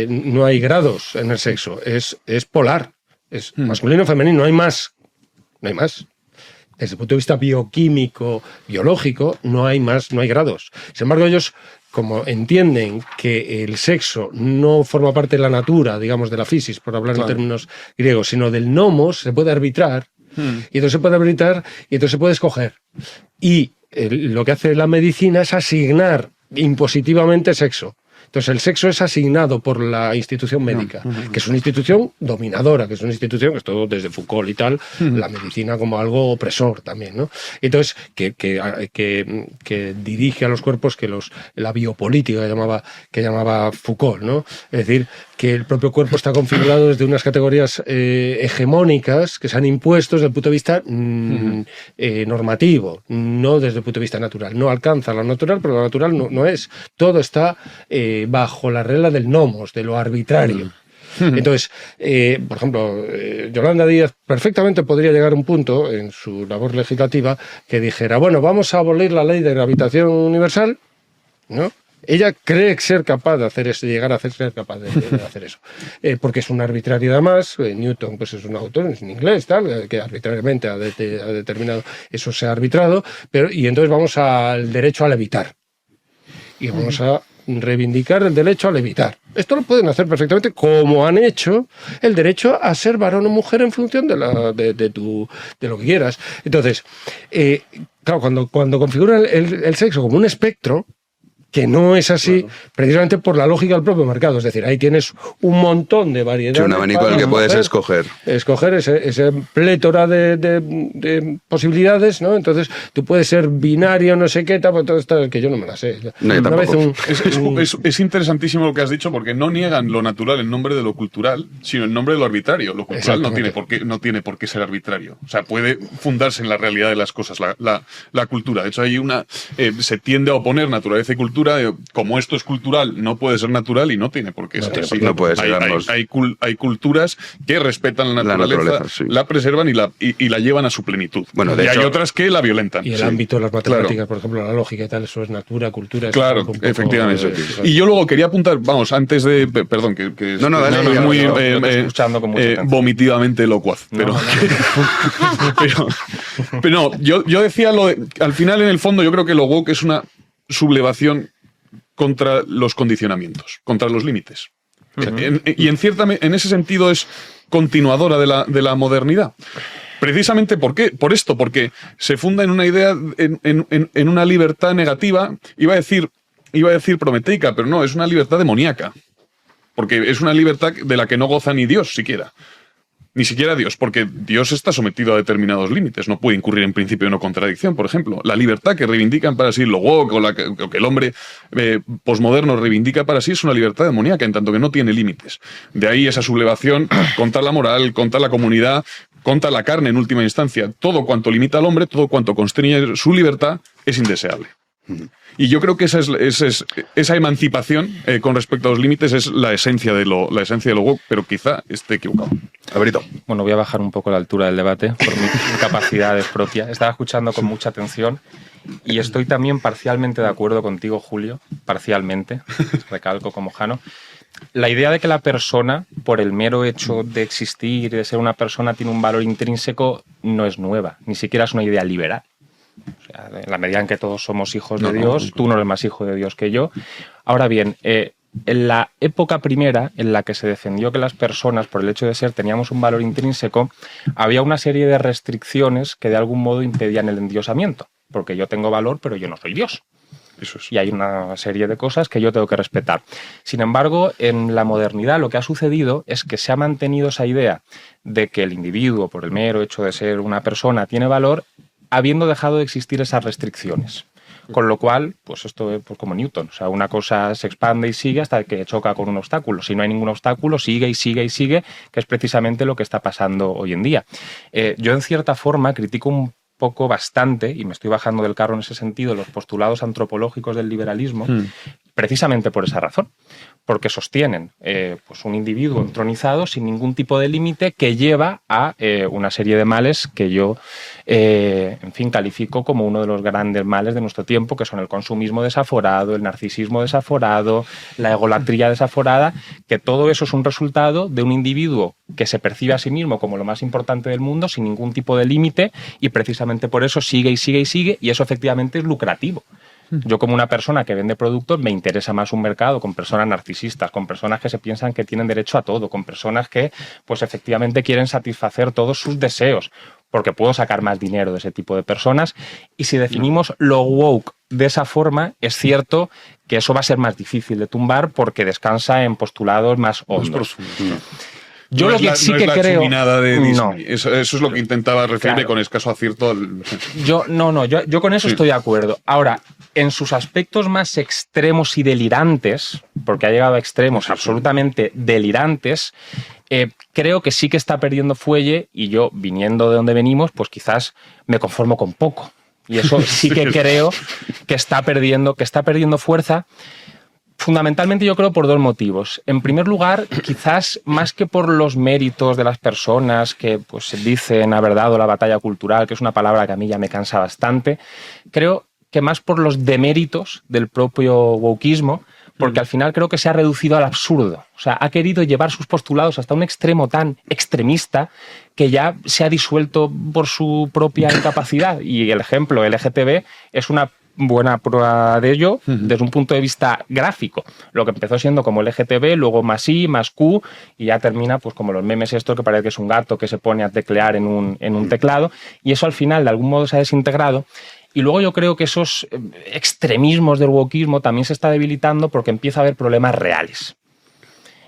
no hay grados en el sexo, es polar, es masculino, femenino, no hay más. Desde el punto de vista bioquímico, biológico, no hay grados. Sin embargo, ellos, como entienden que el sexo no forma parte de la natura, digamos, de la physis, por hablar en términos griegos, sino del nomos, se puede arbitrar, y entonces se puede arbitrar, y entonces se puede escoger. Y lo que hace la medicina es asignar impositivamente sexo. Entonces, el sexo es asignado por la institución médica, que es una institución dominadora, que es una institución, que es todo desde Foucault y tal, la medicina como algo opresor también, ¿no? Entonces, que dirige a los cuerpos la biopolítica que llamaba Foucault, ¿no? Es decir, que el propio cuerpo está configurado desde unas categorías hegemónicas que se han impuesto desde el punto de vista normativo, no desde el punto de vista natural. No alcanza lo natural, pero lo natural no es. Todo está bajo la regla del nomos, de lo arbitrario. Entonces, por ejemplo, Yolanda Díaz perfectamente podría llegar a un punto en su labor legislativa que dijera, bueno, vamos a abolir la ley de gravitación universal, ¿no? Ella cree ser capaz de hacer eso, llegar a ser capaz de hacer eso. Porque es una arbitrariedad más. Newton pues es un autor, es en inglés, tal, que arbitrariamente ha determinado, eso se ha arbitrado, y entonces vamos al derecho a levitar. Y vamos a reivindicar el derecho a levitar. Esto lo pueden hacer perfectamente, como han hecho el derecho a ser varón o mujer en función de lo que quieras. Entonces, claro, cuando configuran el sexo como un espectro, que no es así, claro, precisamente por la lógica del propio mercado. Es decir, ahí tienes un montón de variedades. Sí, un abanico del que puedes escoger. Escoger ese plétora de posibilidades, ¿no? Entonces, tú puedes ser binario, no sé qué, todo esto que yo no me la sé. No, yo tampoco. Es interesantísimo lo que has dicho, porque no niegan lo natural en nombre de lo cultural, sino en nombre de lo arbitrario. Lo cultural no tiene por qué ser arbitrario. O sea, puede fundarse en la realidad de las cosas, la cultura. De hecho, hay se tiende a oponer naturaleza y cultura. Como esto es cultural, no puede ser natural y no tiene por qué ser así. No puede ser. Hay culturas que respetan la naturaleza, sí, la preservan y la llevan a su plenitud. Bueno, y hay otras que la violentan. Y el ámbito de las matemáticas, por ejemplo, la lógica y tal, eso es natura, cultura. Claro, efectivamente. Y yo luego quería apuntar, vamos, antes de... Perdón, que dale, muy escuchando con mucha atención. Vomitivamente locuaz. Pero no, yo decía al final, en el fondo, yo creo que lo woke es una sublevación contra los condicionamientos, contra los límites. O sea, en ese sentido es continuadora de la modernidad. Precisamente porque se funda en una idea, en una libertad negativa, iba a decir prometeica, pero no, es una libertad demoníaca. Porque es una libertad de la que no goza ni Dios siquiera. Ni siquiera Dios, porque Dios está sometido a determinados límites, no puede incurrir en principio de no contradicción, por ejemplo. La libertad que reivindican para sí lo woke o que el hombre posmoderno reivindica para sí es una libertad demoníaca, en tanto que no tiene límites. De ahí esa sublevación contra la moral, contra la comunidad, contra la carne en última instancia. Todo cuanto limita al hombre, todo cuanto constriñe su libertad es indeseable. Y yo creo que esa emancipación con respecto a los límites es la esencia de lo woke, pero quizá esté equivocado. Alberto. Bueno, voy a bajar un poco la altura del debate por mi incapacidad propia. Estaba escuchando con mucha atención y estoy también parcialmente de acuerdo contigo, Julio, parcialmente, recalco como Jano. La idea de que la persona, por el mero hecho de existir y de ser una persona, tiene un valor intrínseco, no es nueva, ni siquiera es una idea liberal. O sea, en la medida en que todos somos hijos de Dios, tú no eres más hijo de Dios que yo. Ahora bien, en la época primera en la que se defendió que las personas, por el hecho de ser, teníamos un valor intrínseco, había una serie de restricciones que de algún modo impedían el endiosamiento. Porque yo tengo valor, pero yo no soy Dios. Eso es. Y hay una serie de cosas que yo tengo que respetar. Sin embargo, en la modernidad lo que ha sucedido es que se ha mantenido esa idea de que el individuo, por el mero hecho de ser una persona, tiene valor, habiendo dejado de existir esas restricciones. Con lo cual, pues esto es como Newton. O sea, una cosa se expande y sigue hasta que choca con un obstáculo. Si no hay ningún obstáculo, sigue y sigue y sigue, que es precisamente lo que está pasando hoy en día. Yo, en cierta forma, critico un poco, bastante, y me estoy bajando del carro en ese sentido, los postulados antropológicos del liberalismo, precisamente por esa razón. Porque sostienen pues un individuo entronizado sin ningún tipo de límite que lleva a una serie de males que yo, en fin, califico como uno de los grandes males de nuestro tiempo, que son el consumismo desaforado, el narcisismo desaforado, la egolatría desaforada, que todo eso es un resultado de un individuo que se percibe a sí mismo como lo más importante del mundo, sin ningún tipo de límite, y precisamente por eso sigue y sigue y sigue, y eso efectivamente es lucrativo. Yo, como una persona que vende productos, me interesa más un mercado con personas narcisistas, con personas que se piensan que tienen derecho a todo, con personas que pues efectivamente quieren satisfacer todos sus deseos, porque puedo sacar más dinero de ese tipo de personas. Y si definimos lo woke de esa forma, es cierto que eso va a ser más difícil de tumbar porque descansa en postulados más hondos. Yo lo que sí que creo... No. Eso es lo que intentaba referirme con escaso acierto. Yo con eso estoy de acuerdo. Ahora, en sus aspectos más extremos y delirantes, porque ha llegado a extremos absolutamente delirantes, creo que sí que está perdiendo fuelle, y yo, viniendo de donde venimos, pues quizás me conformo con poco. Y eso sí que creo que está perdiendo fuerza. Fundamentalmente yo creo por dos motivos. En primer lugar, quizás más que por los méritos de las personas que pues dicen haber dado la batalla cultural, que es una palabra que a mí ya me cansa bastante, creo que más por los deméritos del propio wokismo, porque al final creo que se ha reducido al absurdo. O sea, ha querido llevar sus postulados hasta un extremo tan extremista que ya se ha disuelto por su propia incapacidad. Y el ejemplo LGTB es una buena prueba de ello desde un punto de vista gráfico. Lo que empezó siendo como LGTB, luego más I, más Q, y ya termina pues como los memes estos que parece que es un gato que se pone a teclear en un teclado, y eso al final de algún modo se ha desintegrado. Y luego yo creo que esos extremismos del wokismo también se está debilitando porque empieza a haber problemas reales.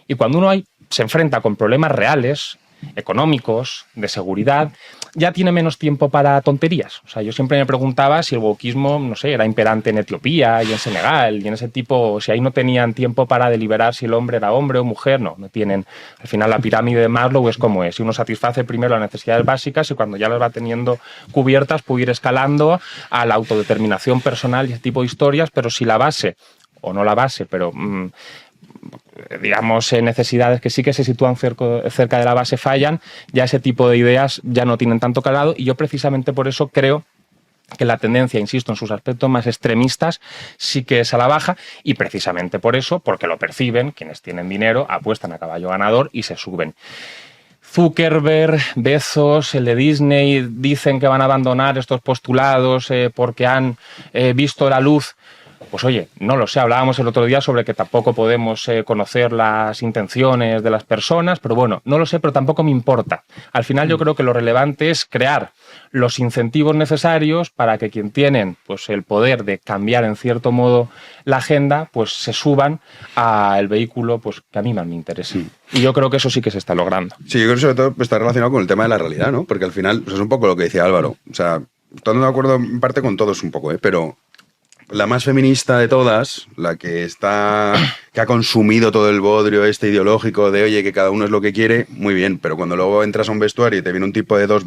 Y cuando uno se enfrenta con problemas reales, económicos, de seguridad, ya tiene menos tiempo para tonterías. O sea, yo siempre me preguntaba si el wokismo, no sé, era imperante en Etiopía y en Senegal y en ese tipo, si ahí no tenían tiempo para deliberar si el hombre era hombre o mujer. No tienen. Al final la pirámide de Maslow es como es. Si uno satisface primero las necesidades básicas y cuando ya las va teniendo cubiertas puede ir escalando a la autodeterminación personal y ese tipo de historias, pero si la base, o no la base, pero digamos, necesidades que sí que se sitúan cerca de la base fallan, ya ese tipo de ideas ya no tienen tanto calado, y yo precisamente por eso creo que la tendencia, insisto, en sus aspectos más extremistas sí que es a la baja, y precisamente por eso, porque lo perciben, quienes tienen dinero apuestan a caballo ganador y se suben. Zuckerberg, Bezos, el de Disney, dicen que van a abandonar estos postulados porque han visto la luz. Pues oye, no lo sé, hablábamos el otro día sobre que tampoco podemos conocer las intenciones de las personas, pero bueno, no lo sé, pero tampoco me importa. Al final yo creo que lo relevante es crear los incentivos necesarios para que quien tienen pues el poder de cambiar en cierto modo la agenda, pues se suban al vehículo pues que a mí más me interesa. Y yo creo que eso sí que se está logrando. Sí, yo creo que sobre todo está relacionado con el tema de la realidad, ¿no? Porque al final pues es un poco lo que decía Álvaro. O sea, estando de acuerdo en parte con todos un poco, pero la más feminista de todas, la que ha consumido todo el bodrio ideológico de oye, que cada uno es lo que quiere, muy bien, pero cuando luego entras a un vestuario y te viene un tipo de 2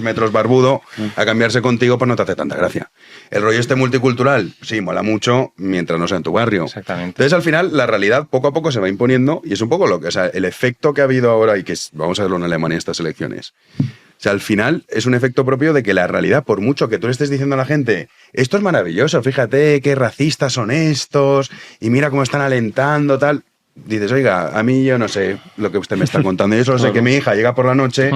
metros barbudo a cambiarse contigo, pues no te hace tanta gracia. El rollo multicultural, sí, mola mucho mientras no sea en tu barrio. Exactamente. Entonces, al final, la realidad poco a poco se va imponiendo y es un poco lo que, o sea, el efecto que ha habido ahora y que vamos a verlo en Alemania estas elecciones. O sea, al final es un efecto propio de que la realidad, por mucho que tú le estés diciendo a la gente, esto es maravilloso, fíjate qué racistas son estos y mira cómo están alentando, tal. Dices, oiga, a mí yo no sé lo que usted me está contando. Yo solo sé que mi hija llega por la noche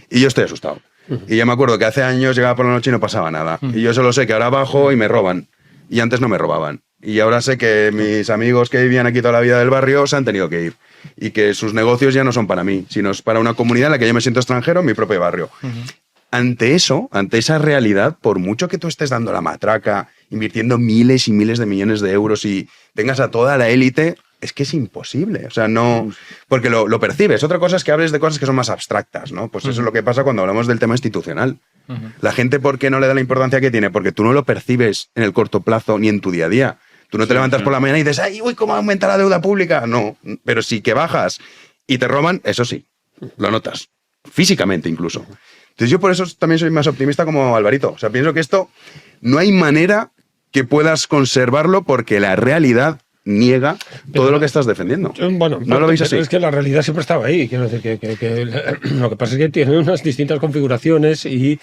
y yo estoy asustado. Y yo me acuerdo que hace años llegaba por la noche y no pasaba nada. Y yo solo sé que ahora bajo y me roban. Y antes no me robaban. Y ahora sé que mis amigos que vivían aquí toda la vida del barrio se han tenido que ir. Y que sus negocios ya no son para mí, sino es para una comunidad en la que yo me siento extranjero en mi propio barrio. Ante eso, ante esa realidad, por mucho que tú estés dando la matraca, invirtiendo miles y miles de millones de euros y tengas a toda la élite, es que es imposible. O sea, no. Porque lo percibes. Otra cosa es que hables de cosas que son más abstractas, ¿no? Pues eso es lo que pasa cuando hablamos del tema institucional. La gente, ¿por qué no le da la importancia que tiene? Porque tú no lo percibes en el corto plazo ni en tu día a día. Tú no te levantas por la mañana y dices, ¡ay, uy, cómo aumenta la deuda pública! No, pero sí que bajas y te roban, eso sí, lo notas. Físicamente incluso. Entonces yo por eso también soy más optimista como Alvarito. O sea, pienso que esto no hay manera que puedas conservarlo porque la realidad niega todo lo que estás defendiendo. Bueno, ¿no lo veis así? Es que la realidad siempre estaba ahí. Quiero decir que lo que pasa es que tiene unas distintas configuraciones y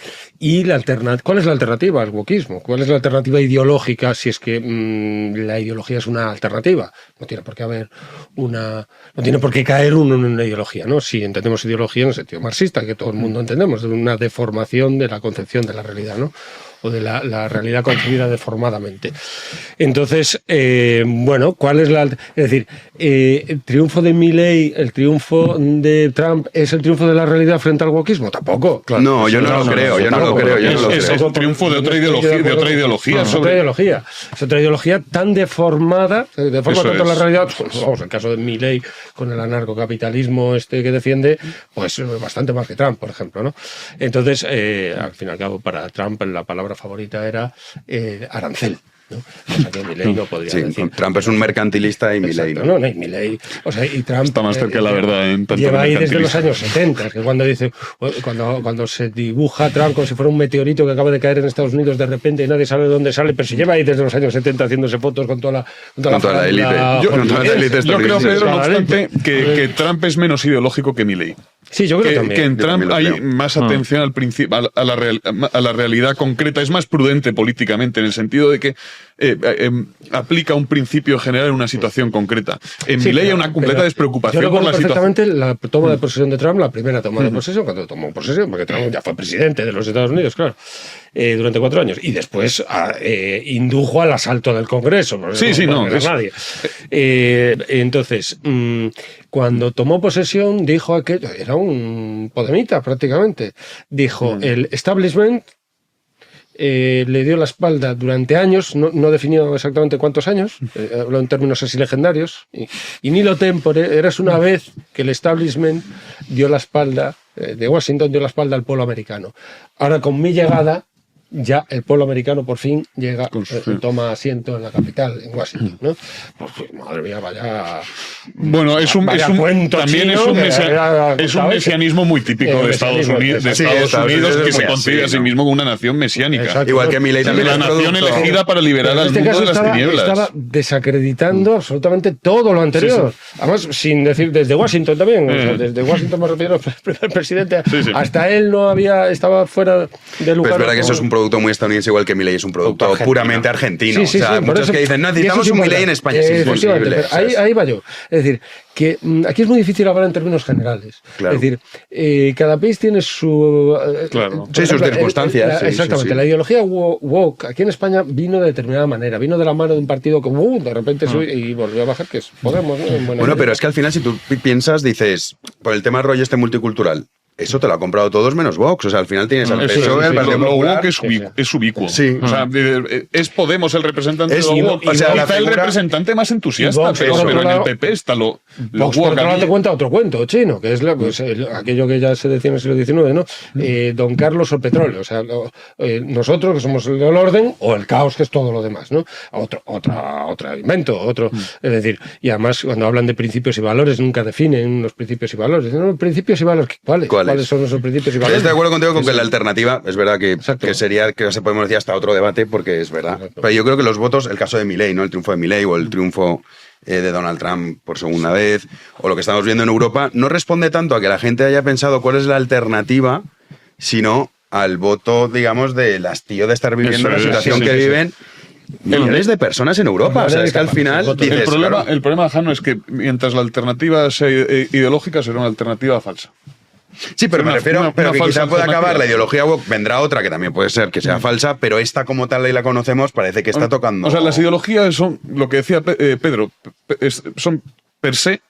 ¿cuál es la alternativa al wokismo? ¿Cuál es la alternativa ideológica si es que la ideología es una alternativa? No tiene por qué haber no tiene por qué caer uno en una ideología, ¿no? Si entendemos ideología en el sentido marxista, que todo el mundo entendemos, de una deformación de la concepción de la realidad, ¿no? O de la realidad concebida deformadamente. Entonces, bueno, ¿cuál es Es decir, el triunfo de Milei, el triunfo de Trump, ¿es el triunfo de la realidad frente al wokismo? Tampoco. Claro. No, yo no lo creo, yo no lo creo. Es el triunfo de otra ideología. Es otra ideología tan deformada, deforma tanto la realidad. Pues, vamos, el caso de Milei con el anarcocapitalismo que defiende, pues bastante más que Trump, por ejemplo, ¿no? Entonces, al fin y al cabo, para Trump la palabra favorita era arancel. ¿no? O sea que Milei no podría Sí, decir. Trump es un mercantilista y Milei Exacto, no. no, y Milei, o sea, y Trump Está más cerca de la verdad en tanto lleva ahí desde los mercantilismo. años 70, que cuando dice, cuando se dibuja a Trump como si fuera un meteorito que acaba de caer en Estados Unidos de repente y nadie sabe de dónde sale, pero si lleva ahí desde los años 70 haciéndose fotos con toda la Toda la élite. Yo estadounidense. creo, Pedro, no Toda la obstante, élite. que Trump es menos ideológico que Milei. Sí, yo creo Que también. en Yo Trump también lo hay creo. más atención al principio, a la realidad concreta, es más prudente políticamente, en el sentido de que aplica un principio general en una situación concreta. En Sí, Milei hay pero- una completa pero despreocupación yo por recuerdo la situación. perfectamente la toma de posesión de Trump, la primera toma de posesión, cuando tomó posesión, porque Trump ya fue presidente de los Estados Unidos, claro, durante 4 años. Y después indujo al asalto del Congreso. Porque Sí, no, era es- nadie. Entonces, cuando tomó posesión, dijo aquello, era un podemita prácticamente, dijo, el establishment le dio la espalda durante años, no definió exactamente cuántos años, habló en términos así legendarios, y ni lo tempore, eras una vez que el establishment dio la espalda, de Washington dio la espalda al pueblo americano. Ahora con mi llegada, ya el pueblo americano por fin llega, toma asiento en la capital, en Washington, ¿no? Pues, madre mía, vaya... Bueno, Vaya cuento también chino que era es un contado. mesianismo muy típico de Estados mesianismo, Unidos, sí, Estados Unidos que es se muy concibe así, a sí ¿no? mismo como una nación mesiánica. Exacto. Igual que Milei también La es nación producto- elegida para liberar Pero al en este mundo caso de las tinieblas. estaba desacreditando absolutamente todo lo anterior. Además, sin decir, desde Washington también. O sea, desde Washington me refiero al primer presidente. Sí. Hasta él estaba fuera de Pero lugar. es verdad que eso es un producto muy estadounidense, igual que Milei es un producto Argentina. puramente argentino. Sí, sí, o sea, sí, por muchos eso- que dicen, y necesitamos eso un sí Milei mola. en España. Es Efectivamente, imposible. pero o sea, ahí va yo. Es decir, que aquí es muy difícil hablar en términos generales. Claro. Es decir, cada país tiene su... Claro. por Sí, sus circunstancias, sí, exactamente. sí. La ideología woke aquí en España vino de determinada manera. Vino de la mano de un partido que de repente sube y volvió a bajar, que es Podemos, ¿no? En buena Bueno, medida. pero es que al final, si tú piensas, dices, por el tema rollo este multicultural, eso te lo ha comprado todos menos Vox. O sea, al final tienes al Eso PSOE, es, al Partido lo Popular. woke es ubicuo. Sí. O sea, es Podemos el representante Es- de y lo no- woke. o sea, la Quizá el figura- representante más entusiasta, y Vox, pero, por otro pero en el lado- PP está lo Vox, por woke. otro A lado, mí- te cuenta otro cuento chino, que es aquello que ya se decía en el siglo XIX, ¿no? Don Carlos o el petróleo. O sea, nosotros que somos el orden o el caos, que es todo lo demás, ¿no? Otro invento, otro. Es decir, y además cuando hablan de principios y valores nunca definen los principios y valores. Dicen, no, principios y valores, ¿cuáles? ¿Cuáles? ¿Cuáles son esos principios y Estoy valores? de acuerdo contigo con que la alternativa es verdad que sería, que se podemos decir hasta otro debate, porque es verdad. Exacto. Pero yo creo que los votos, el caso de Milei, ¿no? El triunfo de Milei o el triunfo de Donald Trump por segunda vez, o lo que estamos viendo en Europa, no responde tanto a que la gente haya pensado cuál es la alternativa, sino al voto, digamos, del hastío de estar viviendo Eso la es, situación sí, que sí, sí. viven millones de personas en Europa. O sea, es que al final dices, El problema, claro, el problema, Jano, es que mientras la alternativa sea ideológica, será una alternativa falsa. sí, pero me una- refiero, una pero que falsa quizá pueda alternativa. acabar la ideología woke, vendrá otra que también puede ser que sea falsa, pero esta como tal y la conocemos parece que está tocando. O sea, las ideologías son, lo que decía Pedro, son per se,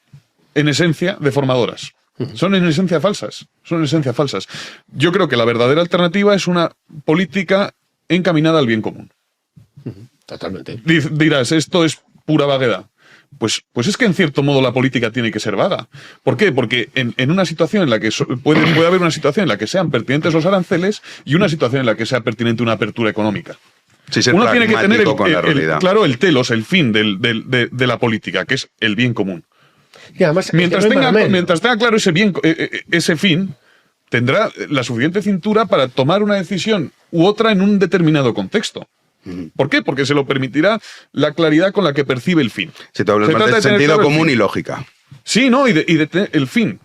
en esencia, deformadoras. Son en esencia falsas. Son en esencia falsas. Yo creo que la verdadera alternativa es una política encaminada al bien común. Totalmente. Dirás, esto es pura vaguedad. Pues es que en cierto modo la política tiene que ser vaga. ¿Por qué? Porque en una situación en la que puede haber una situación en la que sean pertinentes los aranceles y una situación en la que sea pertinente una apertura económica. Sí, ser Uno tiene que tener pragmático con la realidad. claro, el telos, el fin de la política, que es el bien común. Y además, Mientras es que no hay tenga, maramelo. mientras tenga claro ese fin, tendrá la suficiente cintura para tomar una decisión u otra en un determinado contexto. ¿Por qué? Porque se lo permitirá la claridad con la que percibe el fin. Si tú hablas Se más trata de tener sentido claro el común fin. y lógica. Sí, ¿no? Y de tener el fin.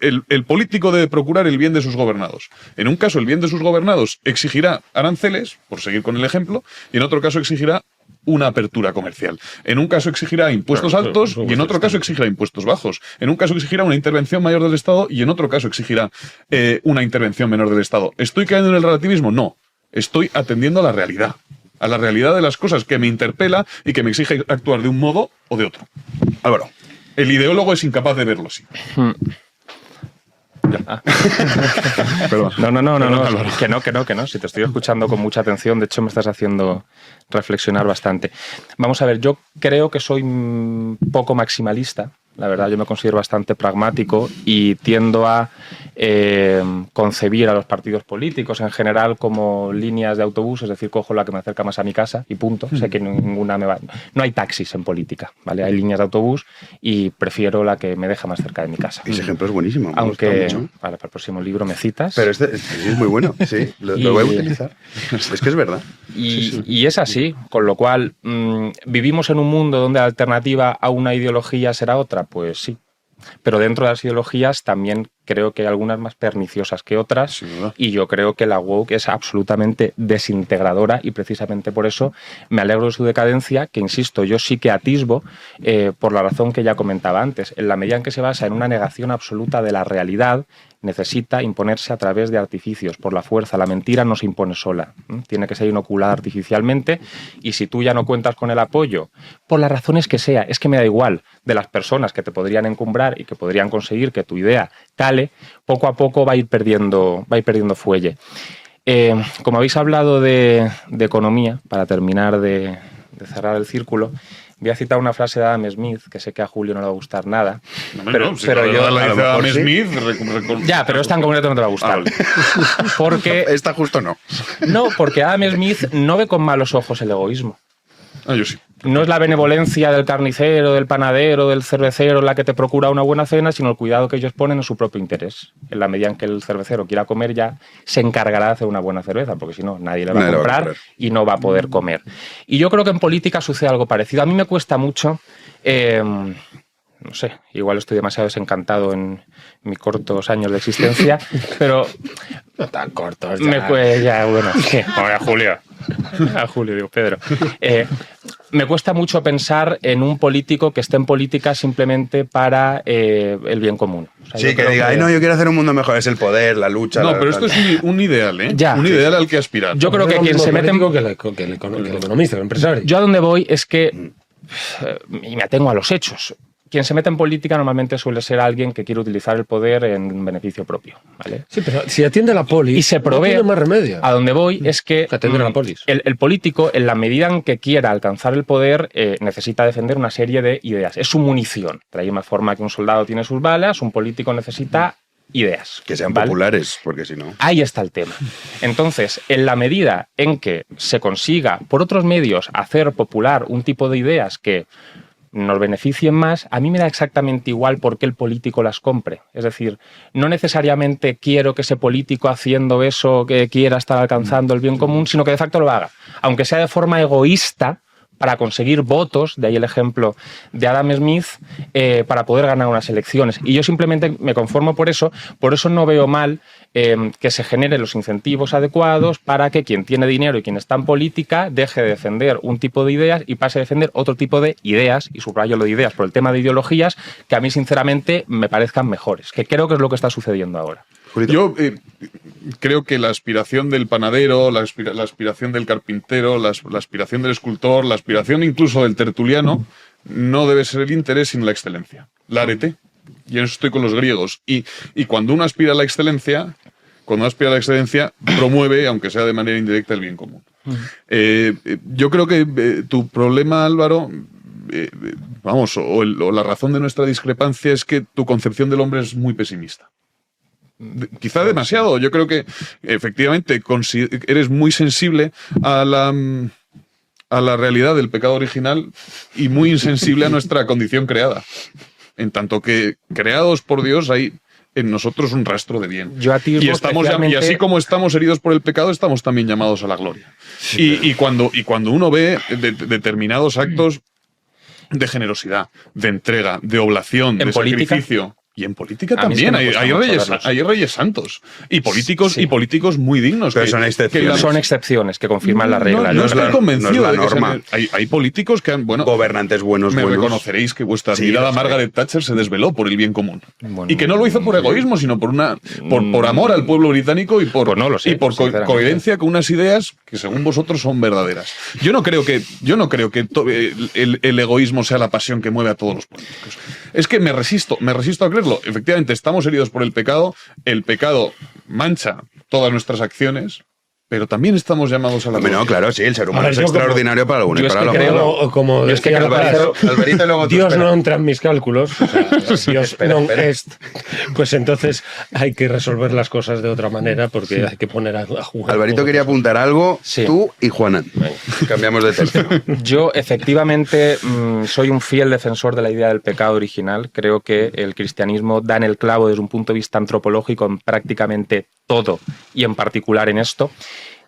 El político debe procurar el bien de sus gobernados. En un caso, el bien de sus gobernados exigirá aranceles, por seguir con el ejemplo, y en otro caso exigirá una apertura comercial. En un caso exigirá impuestos altos y en otro caso exigirá impuestos bajos. En un caso exigirá una intervención mayor del Estado y en otro caso exigirá una intervención menor del Estado. ¿Estoy cayendo en el relativismo? No. Estoy atendiendo a la realidad de las cosas que me interpela y que me exige actuar de un modo o de otro. Álvaro. El ideólogo es incapaz de verlo así. Perdón. No, que no. Si te estoy escuchando con mucha atención, de hecho me estás haciendo reflexionar bastante. Vamos a ver, yo creo que soy un poco maximalista La verdad, yo me considero bastante pragmático y tiendo a concebir a los partidos políticos en general como líneas de autobús, es decir, cojo la que me acerca más a mi casa y punto. Sé que ninguna me va. No hay taxis en política, ¿vale? Hay líneas de autobús y prefiero la que me deja más cerca de mi casa. Ese ejemplo es buenísimo. Me Aunque, gusta mucho. vale, para el próximo libro me citas. Pero este es muy bueno, sí, lo voy a utilizar. Es que es verdad. Y es así, con lo cual, ¿vivimos en un mundo donde la alternativa a una ideología será otra? Pues sí. Pero dentro de las ideologías también creo que hay algunas más perniciosas que otras, y yo creo que la woke es absolutamente desintegradora, y precisamente por eso me alegro de su decadencia, que insisto, yo sí que atisbo por la razón que ya comentaba antes. En la medida en que se basa en una negación absoluta de la realidad, necesita imponerse a través de artificios, por la fuerza. La mentira no se impone sola, tiene que ser inoculada artificialmente, y si tú ya no cuentas con el apoyo, por las razones que sea, es que me da igual, de las personas que te podrían encumbrar y que podrían conseguir que tu idea cale, poco a poco va a ir perdiendo fuelle. Como habéis hablado de economía, para terminar de cerrar el círculo, voy a citar una frase de Adam Smith, que sé que a Julio no le va a gustar nada. Pero yo la dice Adam Smith. Ya, pero esta en concreto no te va a gustar. Vale. Porque, esta justo no. No, porque Adam Smith no ve con malos ojos el egoísmo. Yo sí. No es la benevolencia del carnicero, del panadero, del cervecero la que te procura una buena cena, sino el cuidado que ellos ponen en su propio interés. En la medida en que el cervecero quiera comer, ya se encargará de hacer una buena cerveza, porque si no, nadie le va a comprar y no va a poder comer. Y yo creo que en política sucede algo parecido. A mí me cuesta mucho... no sé, igual estoy demasiado desencantado en mis cortos años de existencia, pero... No tan cortos ya, bueno, sí, a Julio. A Julio, digo, Pedro. Me cuesta mucho pensar en un político que esté en política simplemente para el bien común. O sea, sí, que diga, no, yo quiero hacer un mundo mejor, es el poder, la lucha... No, pero esto es un ideal, ¿eh? Ya. Un ideal al que aspirar. Yo creo que quien se mete en... que el economista, el empresario. Yo a donde voy es que, y me atengo a los hechos, quien se mete en política normalmente suele ser alguien que quiere utilizar el poder en beneficio propio, ¿vale? Sí, pero si atiende la polis, y se provee, no tiene más remedio. A donde voy es que atender a la polis. El político, en la medida en que quiera alcanzar el poder, necesita defender una serie de ideas. Es su munición. De la misma forma que un soldado tiene sus balas, un político necesita ideas. Que sean populares, porque si no... Ahí está el tema. Entonces, en la medida en que se consiga, por otros medios, hacer popular un tipo de ideas que nos beneficien más, a mí me da exactamente igual por qué el político las compre. Es decir, no necesariamente quiero que ese político haciendo eso que quiera estar alcanzando el bien común, sino que de facto lo haga. Aunque sea de forma egoísta, para conseguir votos, de ahí el ejemplo de Adam Smith, para poder ganar unas elecciones. Y yo simplemente me conformo por eso no veo mal que se generen los incentivos adecuados para que quien tiene dinero y quien está en política deje de defender un tipo de ideas y pase a defender otro tipo de ideas, y subrayo lo de ideas por el tema de ideologías, que a mí sinceramente me parezcan mejores, que creo que es lo que está sucediendo ahora. Yo creo que la aspiración del panadero, la aspiración del carpintero, la aspiración del escultor, la aspiración incluso del tertuliano, no debe ser el interés sino la excelencia. La arete. Y en eso estoy con los griegos. Y cuando uno aspira a la excelencia, promueve, aunque sea de manera indirecta, el bien común. Yo creo que tu problema, Álvaro, o la razón de nuestra discrepancia es que tu concepción del hombre es muy pesimista. Quizá demasiado. Yo creo que efectivamente eres muy sensible a la realidad del pecado original y muy insensible a nuestra condición creada. En tanto que creados por Dios hay en nosotros un rastro de bien. Y así como estamos heridos por el pecado, estamos también llamados a la gloria. Sí, y cuando uno ve determinados actos de generosidad, de entrega, de oblación, de sacrificio... Y en política también hay reyes santos y políticos muy dignos. Pero son excepciones. Son excepciones que confirman la regla. No estoy convencido de la norma. Hay políticos que han... gobernantes buenos. Me reconoceréis que vuestra admirada Margaret Thatcher se desveló por el bien común. Y que no lo hizo por egoísmo, sino por amor al pueblo británico y por coherencia con unas ideas que según vosotros son verdaderas. Yo no creo que el egoísmo sea la pasión que mueve a todos los políticos. Es que me resisto a creerlo. Efectivamente, estamos heridos por el pecado mancha todas nuestras acciones, pero también estamos llamados a la No, claro, sí, el ser humano A ver, es yo como- extraordinario para algunos y yo es para que lo creo- otro. Como Yo es que decía creo que Alvarito, Alvarito y luego tú, Dios espera. no entra en mis cálculos, o sea, Dios no est. Pues entonces hay que resolver las cosas de otra manera porque hay que poner a jugar. Alvarito quería apuntar algo, Sí. tú y Juanan. Cambiamos de tercio. Yo efectivamente soy un fiel defensor de la idea del pecado original. Creo que el cristianismo da en el clavo desde un punto de vista antropológico en prácticamente todo y en particular en esto.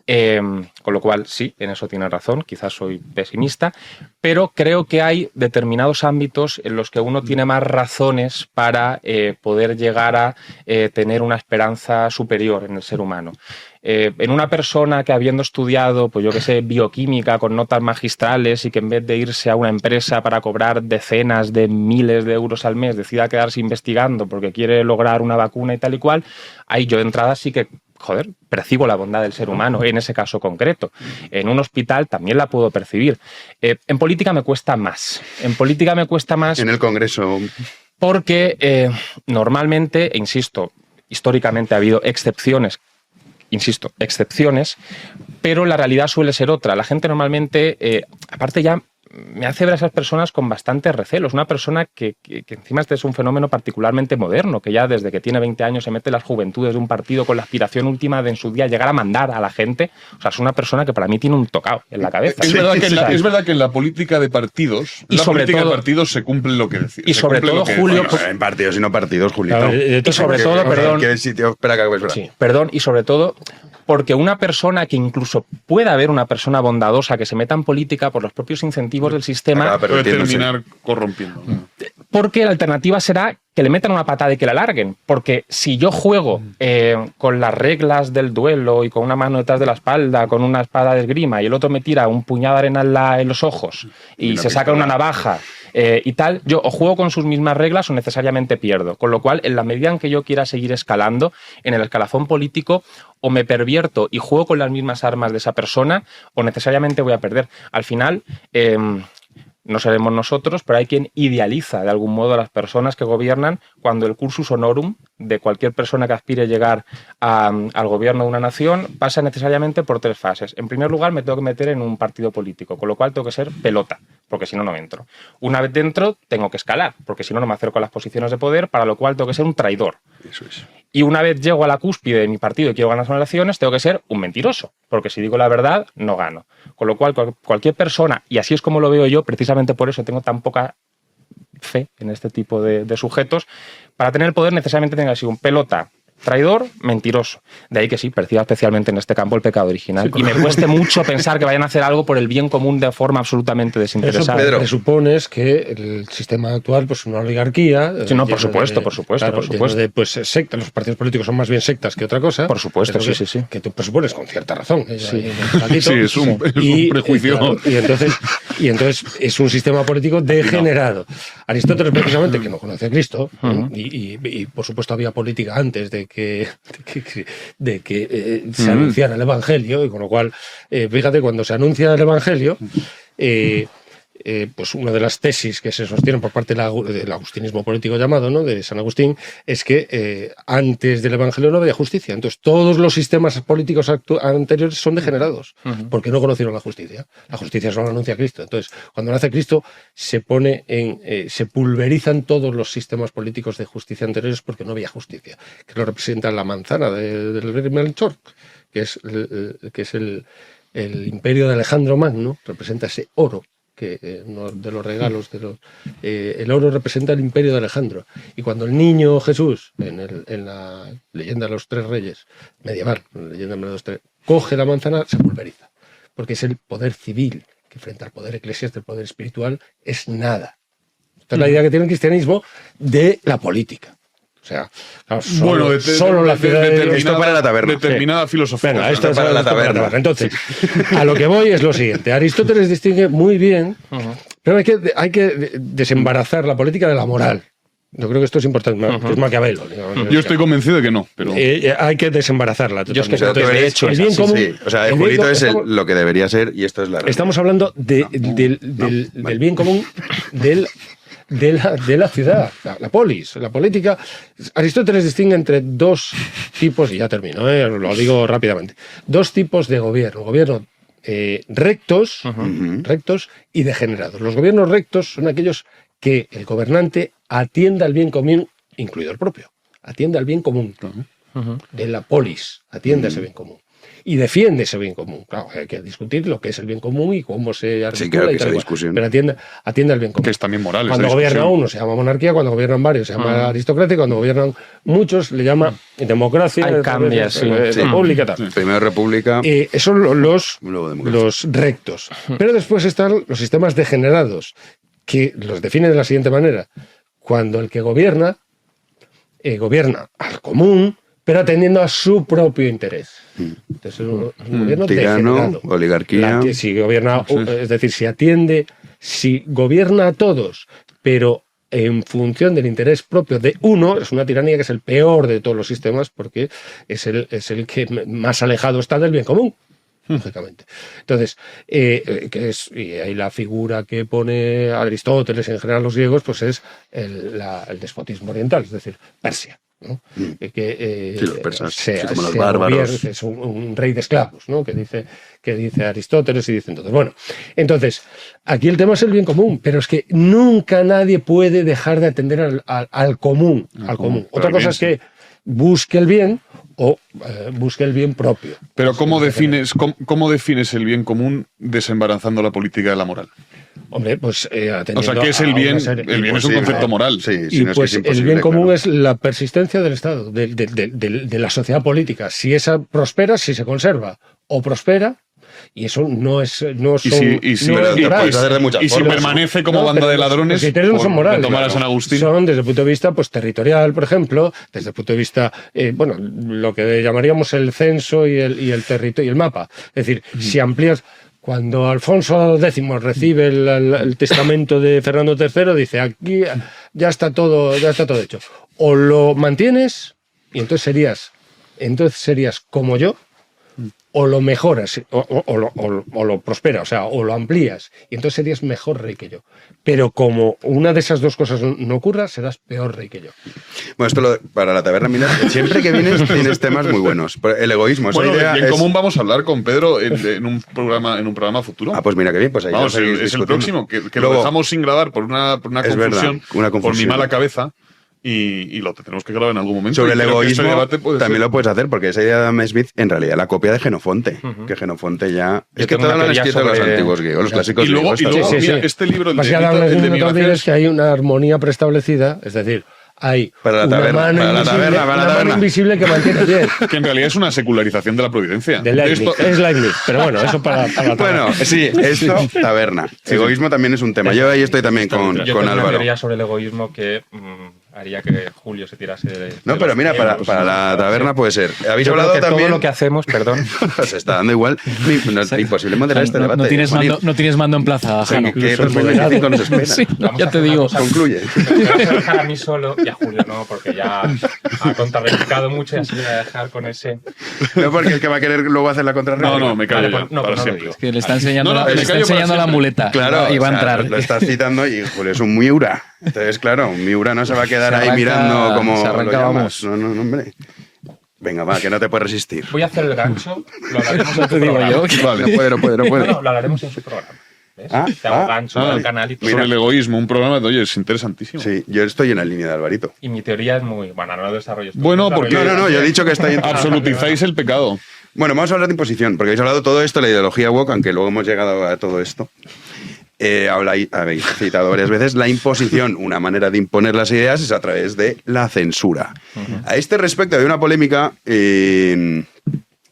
Con lo cual, sí, en eso tiene razón, quizás soy pesimista, pero creo que hay determinados ámbitos en los que uno tiene más razones para poder llegar a tener una esperanza superior en el ser humano. En una persona que habiendo estudiado, pues yo qué sé, bioquímica con notas magistrales y que en vez de irse a una empresa para cobrar decenas de miles de euros al mes decida quedarse investigando porque quiere lograr una vacuna y tal y cual, ahí yo de entrada sí que percibo la bondad del ser humano en ese caso concreto. En un hospital también la puedo percibir. En política me cuesta más. En política me cuesta más En el Congreso. porque normalmente, e insisto, históricamente ha habido excepciones, pero la realidad suele ser otra. La gente normalmente, aparte ya me hace ver a esas personas con bastantes recelos. Una persona que encima este es un fenómeno particularmente moderno, que ya desde que tiene 20 años se mete en las juventudes de un partido con la aspiración última de en su día llegar a mandar a la gente. O sea, es una persona que para mí tiene un tocado en la cabeza. Es verdad que en la política de partidos, Y sobre todo- de partidos se cumple lo que decía. y se sobre cumple todo, lo que Julio, decía. En partidos y no partidos, Julito. A ver, Y sobre todo, perdón, ¿Qué sitio? Espera, que espera. Sí. Perdón, y sobre todo porque una persona que incluso pueda haber una persona bondadosa que se meta en política por los propios incentivos del sistema, Acaba Puede pervirtiéndose. terminar corrompiendo. porque la alternativa será que le metan una patada y que la larguen. Porque si yo juego con las reglas del duelo y con una mano detrás de la espalda, con una espada de esgrima, y el otro me tira un puñado de arena en los ojos y una se saca pistola. una navaja y tal, yo o juego con sus mismas reglas o necesariamente pierdo. Con lo cual, en la medida en que yo quiera seguir escalando en el escalafón político, o me pervierto y juego con las mismas armas de esa persona, o necesariamente voy a perder. Al final, no seremos nosotros, pero hay quien idealiza de algún modo a las personas que gobiernan cuando el cursus honorum de cualquier persona que aspire a llegar al gobierno de una nación pasa necesariamente por 3 fases. En primer lugar, me tengo que meter en un partido político, con lo cual tengo que ser pelota, porque si no, no entro. Una vez dentro, tengo que escalar, porque si no, no me acerco a las posiciones de poder, para lo cual tengo que ser un traidor. Eso es. Y una vez llego a la cúspide de mi partido y quiero ganar las elecciones, tengo que ser un mentiroso, porque si digo la verdad, no gano. Con lo cual, cualquier persona, y así es como lo veo yo, precisamente por eso tengo tan poca fe en este tipo de sujetos, para tener el poder necesariamente tenga que ser un pelota, traidor, mentiroso. De ahí que sí, perciba especialmente en este campo el pecado original. Y me cueste mucho pensar que vayan a hacer algo por el bien común de forma absolutamente Eso desinteresada. Pedro. presupones que el sistema actual pues una oligarquía. Sí, no, lleno por supuesto, de- por supuesto, claro, por supuesto. lleno de, pues, sectas. Los partidos políticos son más bien sectas que otra cosa. Por supuesto, Es lo sí, sí, sí. Que tú presupones con cierta razón. Sí. Sí, es un prejuicio. claro, y entonces es un sistema político degenerado. Aristóteles, precisamente, que no conoce a Cristo, y por supuesto había política antes de que se anunciara el Evangelio, y con lo cual, fíjate, cuando se anuncia el Evangelio, pues una de las tesis que se sostienen por parte del agustinismo político llamado, ¿no?, de San Agustín, es que antes del Evangelio no había justicia. Entonces todos los sistemas políticos anteriores son degenerados, porque no conocieron la justicia. La justicia solo anuncia Cristo. Entonces, cuando nace Cristo, se pulverizan todos los sistemas políticos de justicia anteriores porque no había justicia, que lo representa la manzana del rey Melchor, que es el imperio de Alejandro Magno, representa ese oro que de los regalos el oro representa el imperio de Alejandro, y cuando el niño Jesús en la leyenda de los 3 reyes medieval, la leyenda de los 3, coge la manzana, se pulveriza, porque es el poder civil que frente al poder eclesiástico, el poder espiritual, es nada. Esta es la idea que tiene el cristianismo de la política. O sea, claro, solo la ciudad de Esto para la taberna. Determinada filosofía. Venga, esto es para la esto para taberna. Entonces, a lo que voy es lo siguiente. Aristóteles distingue muy bien, pero hay que desembarazar la política de la moral. Yo creo que esto es importante, que es Maquiavelo. Digamos. Yo estoy convencido de que no, pero... Hay que desembarazarla. Yo es que totalmente. creo que de hecho el es bien así, común, Sí, o sea, el el bien Julito común- es estamos- lo que debería ser y esto es la realidad. Estamos hablando del bien común, del de la ciudad, la polis, la política. Aristóteles distingue entre dos tipos, y ya termino, lo digo rápidamente, dos tipos de gobierno. Gobierno rectos y degenerados. Los gobiernos rectos son aquellos que el gobernante atienda al bien común, incluido el propio, atiende al bien común de la polis, atiende a ese bien común. Y defiende ese bien común. Claro, hay que discutir lo que es el bien común y cómo se articula. Sí, claro, que y tal esa igual. discusión. Pero atiende al bien común. Que es también moral. Cuando gobierna uno se llama monarquía, cuando gobiernan varios se llama aristocracia, y cuando gobiernan muchos le llama democracia, Hay cambios, sí. república, tal. Primero república, Esos son luego democracia. los rectos. Pero después están los sistemas degenerados, que los definen de la siguiente manera. Cuando el que gobierna al común, pero atendiendo a su propio interés. Entonces es un gobierno tirano, degenerado. oligarquía. Si gobierna a todos, pero en función del interés propio de uno, es una tiranía que es el peor de todos los sistemas, porque es el que más alejado está del bien común, lógicamente. Entonces, y ahí la figura que pone Aristóteles, en general los griegos, pues es el despotismo oriental, es decir, Persia. ¿no? Sí, los persas, sí, como los bárbaros. Es un rey de esclavos, ¿no? que dice Aristóteles y dice entonces. Bueno, entonces, aquí el tema es el bien común, pero es que nunca nadie puede dejar de atender al común. Otra cosa es que busque el bien o busque el bien propio. Pero ¿cómo defines el bien común desembarazando la política de la moral? Hombre, pues o sea, ¿qué es el bien? El bien es un concepto moral. Sí, y pues el bien común es la persistencia del Estado, de la sociedad política. Si esa prospera, si se conserva o prospera, y eso no es si permanece como banda de ladrones, los criterios no son morales. Tomar a San Agustín. Son desde el punto de vista pues territorial, por ejemplo, desde el punto de vista, lo que llamaríamos el censo y el territorio y el mapa. Es decir, si amplías. Cuando Alfonso X recibe el testamento de Fernando III, dice, aquí ya está todo hecho. O lo mantienes, y entonces serías como yo, o lo mejoras, o lo prosperas, o sea, o lo amplías, y entonces serías mejor rey que yo. Pero como una de esas dos cosas no ocurra, serás peor rey que yo. Bueno, esto para la taberna, mira, siempre que vienes tienes temas muy buenos. El egoísmo, esa idea en común vamos a hablar con Pedro en un programa futuro. Ah, pues mira, qué bien, pues ahí vamos, es el próximo, que luego, lo dejamos sin grabar por una confusión, por mi mala cabeza. Y lo tenemos que grabar en algún momento. Sobre el egoísmo también lo puedes hacer, porque esa idea de Adam Smith, en realidad, la copia de Genofonte. Que Genofonte ya... Es que todo lo han escrito los antiguos griegos, los clásicos griegos. Y luego mira, este libro, el de Migajes, que hay una armonía preestablecida, es decir, hay para la mano invisible que mantiene bien. Que en realidad es una secularización de la providencia. Es Leibniz, pero bueno, eso para bueno, sí, esto, taberna. Egoísmo también es un tema. Yo ahí estoy también con Álvaro. Yo tengo una teoría sobre el egoísmo que haría que Julio se tirase no, pero mira, para la taberna puede ser. Habéis hablado que también... todo lo que hacemos, perdón... Se está dando igual. Imposible moderar este debate. No tienes mando en plaza, Jano. ¿Qué 2025 nos espera? Sí, ya te digo. Concluye. Me voy a dejar a mí solo y a Julio no, porque ya ha contrarreplicado mucho y así me voy a dejar con ese... No, porque el que va a querer luego hacer la contrarréplica. No, me callo vale, para siempre. Es que le está enseñando, la muleta. Claro, y va a entrar. Lo estás citando y Julio es un Miura. Entonces, claro, un Miura no se va a quedar ahí mirando como lo llamas. No, hombre. Venga, va, que no te puedes resistir. Voy a hacer el gancho. Lo hablaremos en te digo yo. Vale, no puede. No, lo hablaremos en su programa. ¿Ves? Te hago gancho al canal y todo. Sobre el egoísmo, un programa de, oye, es interesantísimo. Sí, yo estoy en la línea de Alvarito. Y mi teoría es muy... Bueno, no lo desarrollo. Bueno, porque... No, yo he dicho que está ahí... Absolutizáis el pecado. Bueno, vamos a hablar de imposición, porque habéis hablado todo esto, la ideología woke, aunque luego hemos llegado a todo esto. Habéis citado varias veces la imposición. Una manera de imponer las ideas es a través de la censura. A este respecto, hay una polémica en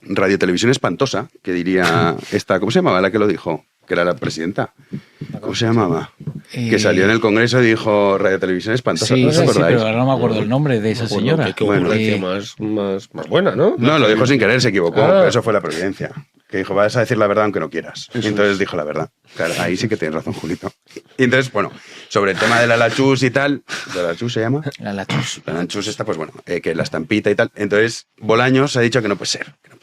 Radio Televisión Espantosa, que diría esta, ¿cómo se llamaba la que lo dijo? Que era la presidenta. ¿Cómo se llamaba? Que salió en el Congreso y dijo Radio Televisión Espantosa. Sí, ¿No os acordáis? pero ahora no me acuerdo el nombre de esa señora. Qué ocurrencia más buena, ¿no? No, lo dijo sin querer, se equivocó. Pero eso fue la providencia. Que dijo, vas a decir la verdad aunque no quieras. Y entonces dijo la verdad. Claro, ahí sí que tienes razón, Julito. Y entonces, bueno, sobre el tema de la lachus y tal, ¿la lachus se llama? La lachus. La lachus está, pues bueno, que la estampita y tal. Entonces, Bolaños ha dicho que no puede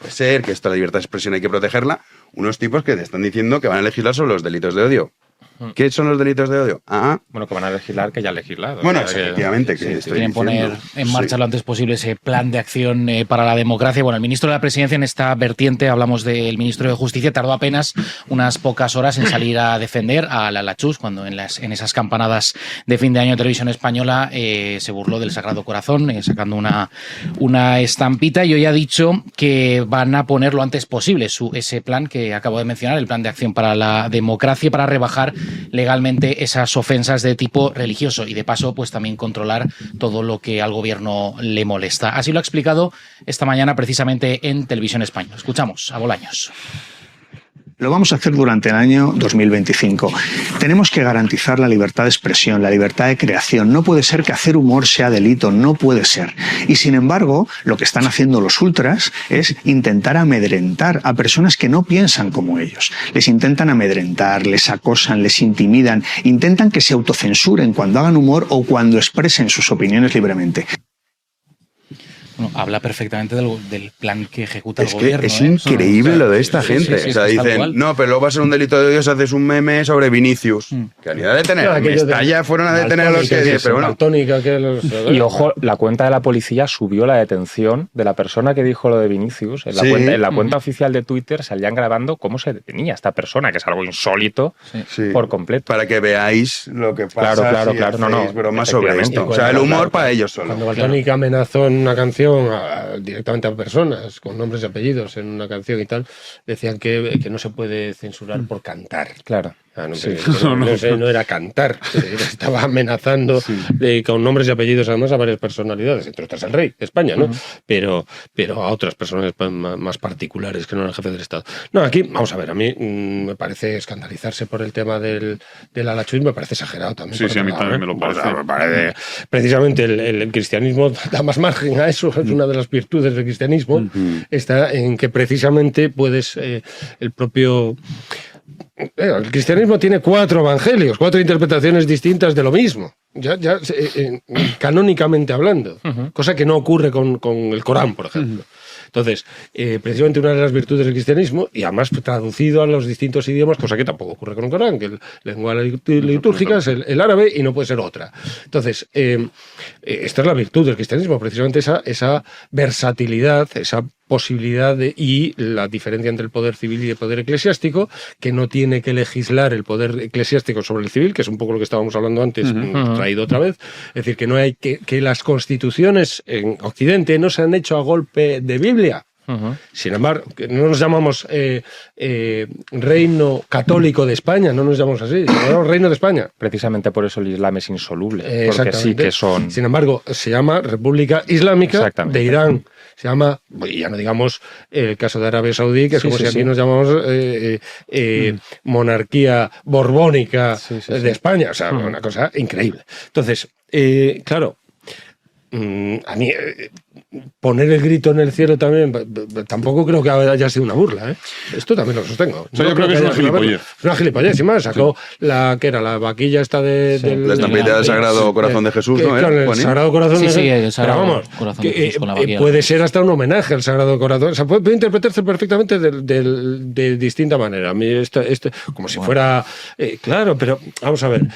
ser, que esto, la libertad de expresión hay que protegerla. Unos tipos que te están diciendo que van a legislar sobre los delitos de odio. ¿Qué son los delitos de odio? Bueno, que van a legislar, que ya han legislado. Bueno, O sea, que- efectivamente. Sí, Que estoy quieren poner diciendo. en marcha Sí. lo antes posible ese plan de acción para la democracia. Bueno, el ministro de la Presidencia en esta vertiente, hablamos del ministro de Justicia, tardó apenas unas pocas horas en salir a defender a Lala Chus cuando en esas campanadas de fin de año de televisión española se burló del Sagrado Corazón, sacando una estampita, y hoy ha dicho que van a poner lo antes posible ese plan que acabo de mencionar, el plan de acción para la democracia, para rebajar legalmente esas ofensas de tipo religioso y de paso pues también controlar todo lo que al gobierno le molesta. Así lo ha explicado esta mañana precisamente en Televisión Española. Escuchamos a Bolaños. Lo vamos a hacer durante el año 2025. Tenemos que garantizar la libertad de expresión, la libertad de creación. No puede ser que hacer humor sea delito, no puede ser. Y sin embargo, lo que están haciendo los ultras es intentar amedrentar a personas que no piensan como ellos. Les intentan amedrentar, les acosan, les intimidan, intentan que se autocensuren cuando hagan humor o cuando expresen sus opiniones libremente. Bueno, habla perfectamente del plan que ejecuta el Es que gobierno. es increíble lo de esta gente. Sí, o sea, es tal dicen, cual. no, pero luego va a ser un delito de odio si haces un meme sobre Vinicius. Que han ido a detener. Claro, aquello de- Ya fueron a detener a los que... Pero bueno, Daltónica, que Y ojo, la cuenta de la policía subió la detención de la persona que dijo lo de Vinicius. En la, Sí. cuenta oficial de Twitter salían grabando cómo se detenía esta persona, que es algo insólito sí. por completo. Para que veáis lo que pasa. Claro, si claro, no, hacéis no, bromas sobre efectivamente. esto. O sea, el humor para ellos solo. Cuando Daltónica amenazó en una canción directamente a personas con nombres y apellidos en una canción y tal, decían que no se puede censurar por cantar. Claro. Que no era cantar, estaba amenazando con nombres y apellidos además a varias personalidades, entre otras al rey de España, ¿no? Pero a otras personas más particulares que no eran jefe del Estado. No, aquí, vamos a ver, a mí me parece escandalizarse por el tema del Lala Chus, me parece exagerado también. Sí, por sí, a mí otro lado, también me lo O sea, parece. me parece- precisamente el cristianismo da más margen a eso, es una de las virtudes del cristianismo, está en que precisamente puedes, el propio... El cristianismo tiene 4 evangelios, 4 interpretaciones distintas de lo mismo, canónicamente hablando, cosa que no ocurre con el Corán, por ejemplo. Entonces, precisamente una de las virtudes del cristianismo, y además traducido a los distintos idiomas, cosa que tampoco ocurre con el Corán, que la lengua litúrgica es el árabe y no puede ser otra. Entonces, esta es la virtud del cristianismo, precisamente esa versatilidad, esa posibilidad y la diferencia entre el poder civil y el poder eclesiástico, que no tiene que legislar el poder eclesiástico sobre el civil, que es un poco lo que estábamos hablando antes, traído otra vez. Es decir, que no hay que las constituciones en Occidente no se han hecho a golpe de Biblia. Sin embargo, que no nos llamamos Reino Católico de España, no nos llamamos así, nos llamamos Reino de España. Precisamente por eso el Islam es insoluble. Porque sí Exactamente. que son... Sin embargo, se llama República Islámica Exactamente. de Irán. Se llama, y ya no digamos el caso de Arabia Saudí, que es Sí, como sí, si aquí sí. nos llamamos monarquía borbónica de España. O sea, una cosa increíble. Entonces, claro, a mí poner el grito en el cielo también tampoco creo que haya sido una burla, ¿eh? Esto también lo sostengo. O sea, yo creo que es una haya sido gilipollez. Es una gilipollez, y más, sacó la vaquilla esta del... La estampita del Sagrado Corazón de Jesús, que, ¿no? claro, el Juanín? Sagrado Corazón Sí, de sí, Jesús. el Sagrado Pero vamos, Corazón de que, Jesús con la vaquilla. puede ser hasta un homenaje al Sagrado Corazón. O sea, puede interpretarse perfectamente de distinta manera. A mí como si fuera... claro, pero vamos a ver.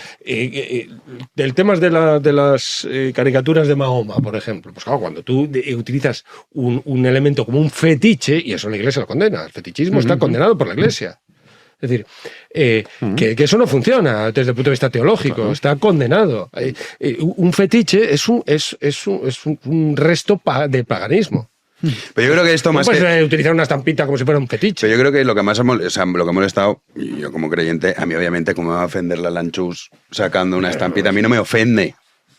Del tema de las caricaturas de Mahoma, por ejemplo. Pues claro, cuando tú utilizas un elemento como un fetiche, y eso la Iglesia lo condena, el fetichismo está condenado por la Iglesia. Es decir, que eso no funciona desde el punto de vista teológico, está condenado. Un fetiche es un resto de paganismo. Pero yo creo que esto No más puedes que... utilizar una estampita como si fuera un fetiche. Pero yo creo que lo que más lo que ha molestado, y yo como creyente, a mí obviamente como me va a ofender la Lanchus sacando una estampita, a mí no me ofende.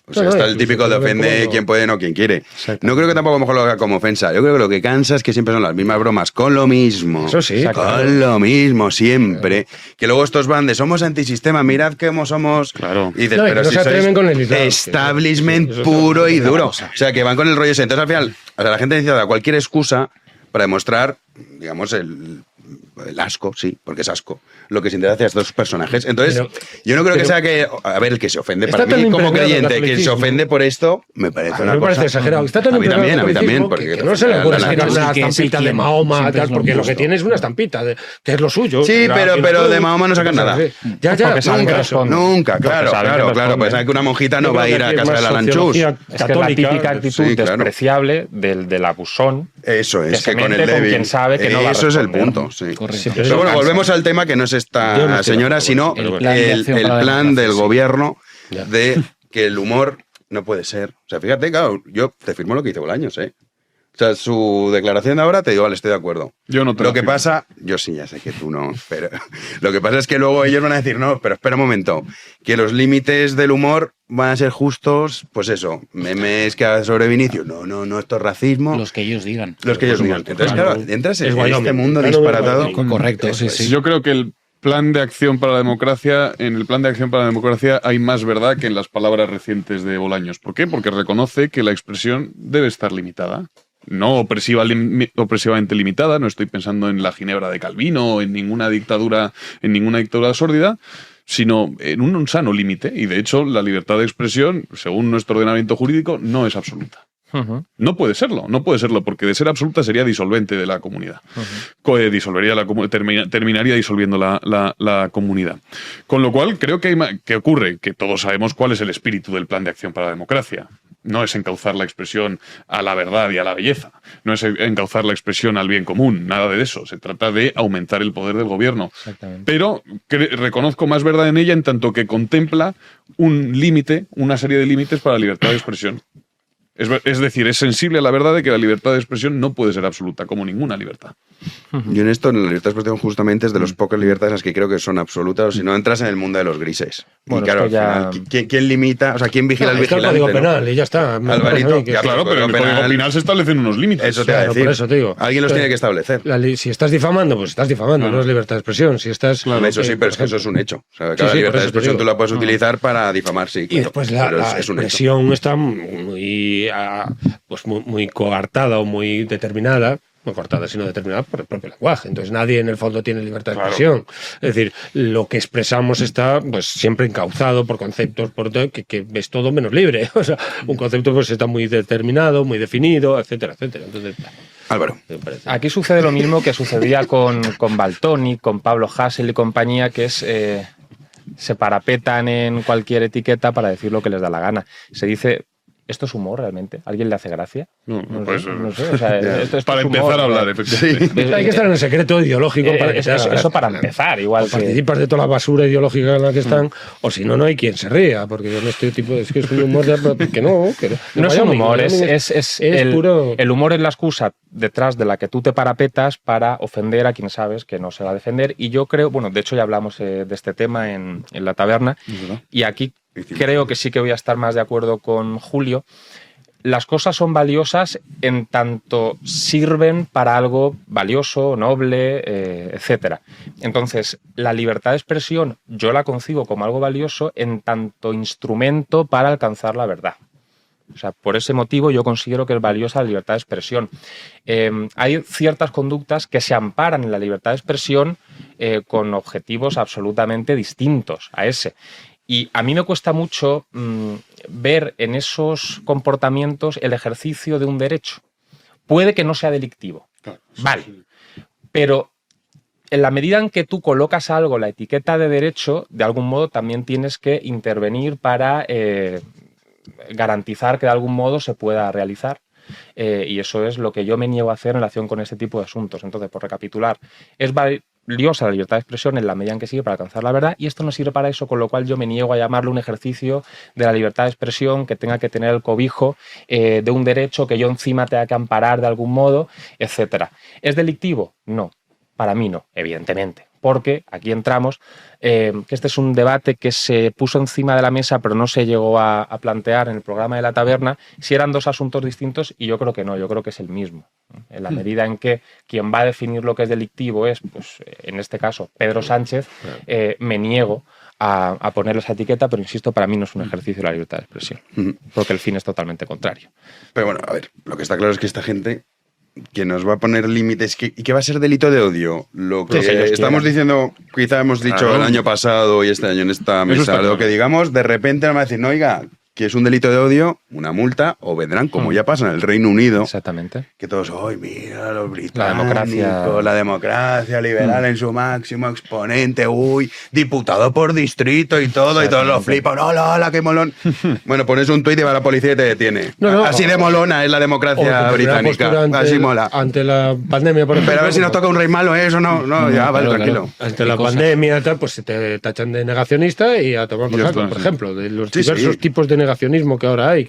O sea, No, está el incluso típico de puede haber ofende como- quien puede, no quien quiere. No creo que tampoco a lo mejor lo haga como ofensa. Yo creo que lo que cansa es que siempre son las mismas bromas, con lo mismo. Eso sí, claro. Con lo mismo, siempre. Que luego estos van de somos antisistema, mirad cómo somos. Claro. Y dices, No, y pero que no si se atreven sois con el Islam. establishment Eso es puro y otra duro. cosa. O sea, que van con el rollo ese. Entonces al final, o sea, la gente necesita cualquier excusa para demostrar, digamos, el asco, sí, porque es asco, lo que siente hacia estos personajes. Entonces, yo no creo que sea que, a ver, el que se ofende, para mí como creyente, que se ofende por esto, me parece una cosa... exagerado. Está tan a mí también, porque que no se le ocurre escribir una estampita de Mahoma, tal, porque lo que tiene es una estampita, que es lo suyo. Sí, pero de Mahoma no sacan nada. Ya, nunca, claro, pues sabe que una monjita no va a ir a casa de la Lanchus. Es que la típica actitud despreciable del abusón. Eso es, que con el débil. Quien sabe que no va a eso es el punto, sí. Correcto. Pero bueno, volvemos al tema que no es esta señora, sino el plan del gobierno de que el humor no puede ser. O sea, fíjate, claro, yo te firmo lo que hice Bolaños, ¿eh? O sea, su declaración de ahora te digo, vale, estoy de acuerdo. Yo no te Lo que pasa, yo sí, ya sé que tú no, pero lo que pasa es que luego ellos van a decir, no, pero espera un momento, que los límites del humor van a ser justos, pues eso, memes que haga sobre Vinicius, no, esto es racismo. Los que ellos digan. Los que ellos digan. Entonces, claro, entras en este mundo Claro, disparatado. Correcto, sí. Yo creo que en el plan de acción para la democracia hay más verdad que en las palabras recientes de Bolaños. ¿Por qué? Porque reconoce que la expresión debe estar limitada. No opresivamente limitada, no estoy pensando en la Ginebra de Calvino o en ninguna dictadura sórdida, sino en un sano límite. Y de hecho, la libertad de expresión, según nuestro ordenamiento jurídico, no es absoluta. No puede serlo, porque de ser absoluta sería disolvente de la comunidad. Terminaría disolviendo la comunidad. Con lo cual, creo que ocurre que todos sabemos cuál es el espíritu del plan de acción para la democracia. No es encauzar la expresión a la verdad y a la belleza. No es encauzar la expresión al bien común. Nada de eso. Se trata de aumentar el poder del gobierno. Pero reconozco más verdad en ella en tanto que contempla una serie de límites para la libertad de expresión. Es decir, es sensible a la verdad de que la libertad de expresión no puede ser absoluta, como ninguna libertad. Yo en esto, en la libertad de expresión, justamente es de las pocas libertades en las que creo que son absolutas, o si no entras en el mundo de los grises. Bueno, y claro, al final, ¿quién limita? O sea, ¿quién vigila al vigilante? El Código Penal, y ya está. Alvarito, Claro, pero en el Código Penal se establecen unos límites. Eso te va a decir. Por eso te digo. Alguien los tiene que establecer. Si estás difamando, pues estás difamando, no es libertad de expresión. Si estás, Eso sí, pero es que eso es un hecho. O sea, cada libertad de expresión tú la puedes utilizar para difamar, sí. Y después la expresión está muy coartada o muy determinada, no coartada sino determinada por el propio lenguaje. Entonces nadie en el fondo tiene libertad de expresión. Es decir, lo que expresamos está pues siempre encauzado por conceptos que es todo menos libre. O sea, un concepto pues está muy determinado, muy definido, etcétera, etcétera. Entonces, Álvaro. Aquí sucede lo mismo que sucedía con Valtonyc, con Pablo Hasél y compañía, que es se parapetan en cualquier etiqueta para decir lo que les da la gana. Se dice... ¿Esto es humor realmente? ¿Alguien le hace gracia? No sé. O sea, esto para empezar humor, a hablar, efectivamente. hay que estar en el secreto ideológico para que eso para empezar, igual o participas de toda la basura ideológica en la que están, o si no, no hay quien se ría, porque en este tipo es que es un humor que no es un humor, es puro... El humor es la excusa detrás de la que tú te parapetas para ofender a quien sabes que no se va a defender. Y yo creo, bueno, de hecho ya hablamos de este tema en la taberna, y aquí creo que sí que voy a estar más de acuerdo con Julio. Las cosas son valiosas en tanto sirven para algo valioso, noble, etcétera. Entonces, la libertad de expresión yo la concibo como algo valioso en tanto instrumento para alcanzar la verdad. O sea, por ese motivo yo considero que es valiosa la libertad de expresión. Hay ciertas conductas que se amparan en la libertad de expresión con objetivos absolutamente distintos a ese. Y a mí me cuesta mucho ver en esos comportamientos el ejercicio de un derecho. Puede que no sea delictivo, vale, pero en la medida en que tú colocas algo, la etiqueta de derecho, de algún modo también tienes que intervenir para garantizar que de algún modo se pueda realizar. Y eso es lo que yo me niego a hacer en relación con este tipo de asuntos. Entonces, por recapitular, es valiosa la libertad de expresión en la medida en que sirve para alcanzar la verdad, y esto no sirve para eso, con lo cual yo me niego a llamarlo un ejercicio de la libertad de expresión que tenga que tener el cobijo de un derecho que yo encima tenga que amparar de algún modo, etcétera. ¿Es delictivo? No, para mí no, evidentemente. Porque aquí entramos, que este es un debate que se puso encima de la mesa pero no se llegó a plantear en el programa de la taberna, si eran dos asuntos distintos, y yo creo que no, yo creo que es el mismo. En la medida en que quien va a definir lo que es delictivo es, pues, en este caso, Pedro Sánchez, me niego a ponerle esa etiqueta, pero insisto, para mí no es un ejercicio de la libertad de expresión, porque el fin es totalmente contrario. Pero bueno, a ver, lo que está claro es que esta gente que nos va a poner límites y que va a ser delito de odio. Lo que Sí, ellos estamos quieran. diciendo, quizá hemos dicho Claro. el año pasado y este año en esta Eso mesa, está lo claro. que digamos, de repente nos va a decir, no, oiga, que es un delito de odio, una multa, o vendrán, como ya pasa en el Reino Unido, Exactamente. que todos, ¡ay, mira, los británicos! democracia. La democracia liberal en su máximo exponente, ¡uy! Diputado por distrito y todo, y todos lo flipan, ¡hola, hola, qué molón! Bueno, pones un tuit y va la policía y te detiene. No, Así de molona es la O democracia tu primera británica. postura ante Así el- mola. Ante la pandemia, por ejemplo. Pero a ver si nos toca un rey malo, ¿eh? Eso no, ya, vale, claro, tranquilo. Ante la pandemia, tal, pues se te tachan de negacionista y a tomar por Ya saco, está, por sí. ejemplo, de los Sí, diversos sí. tipos de negacionismo que ahora hay,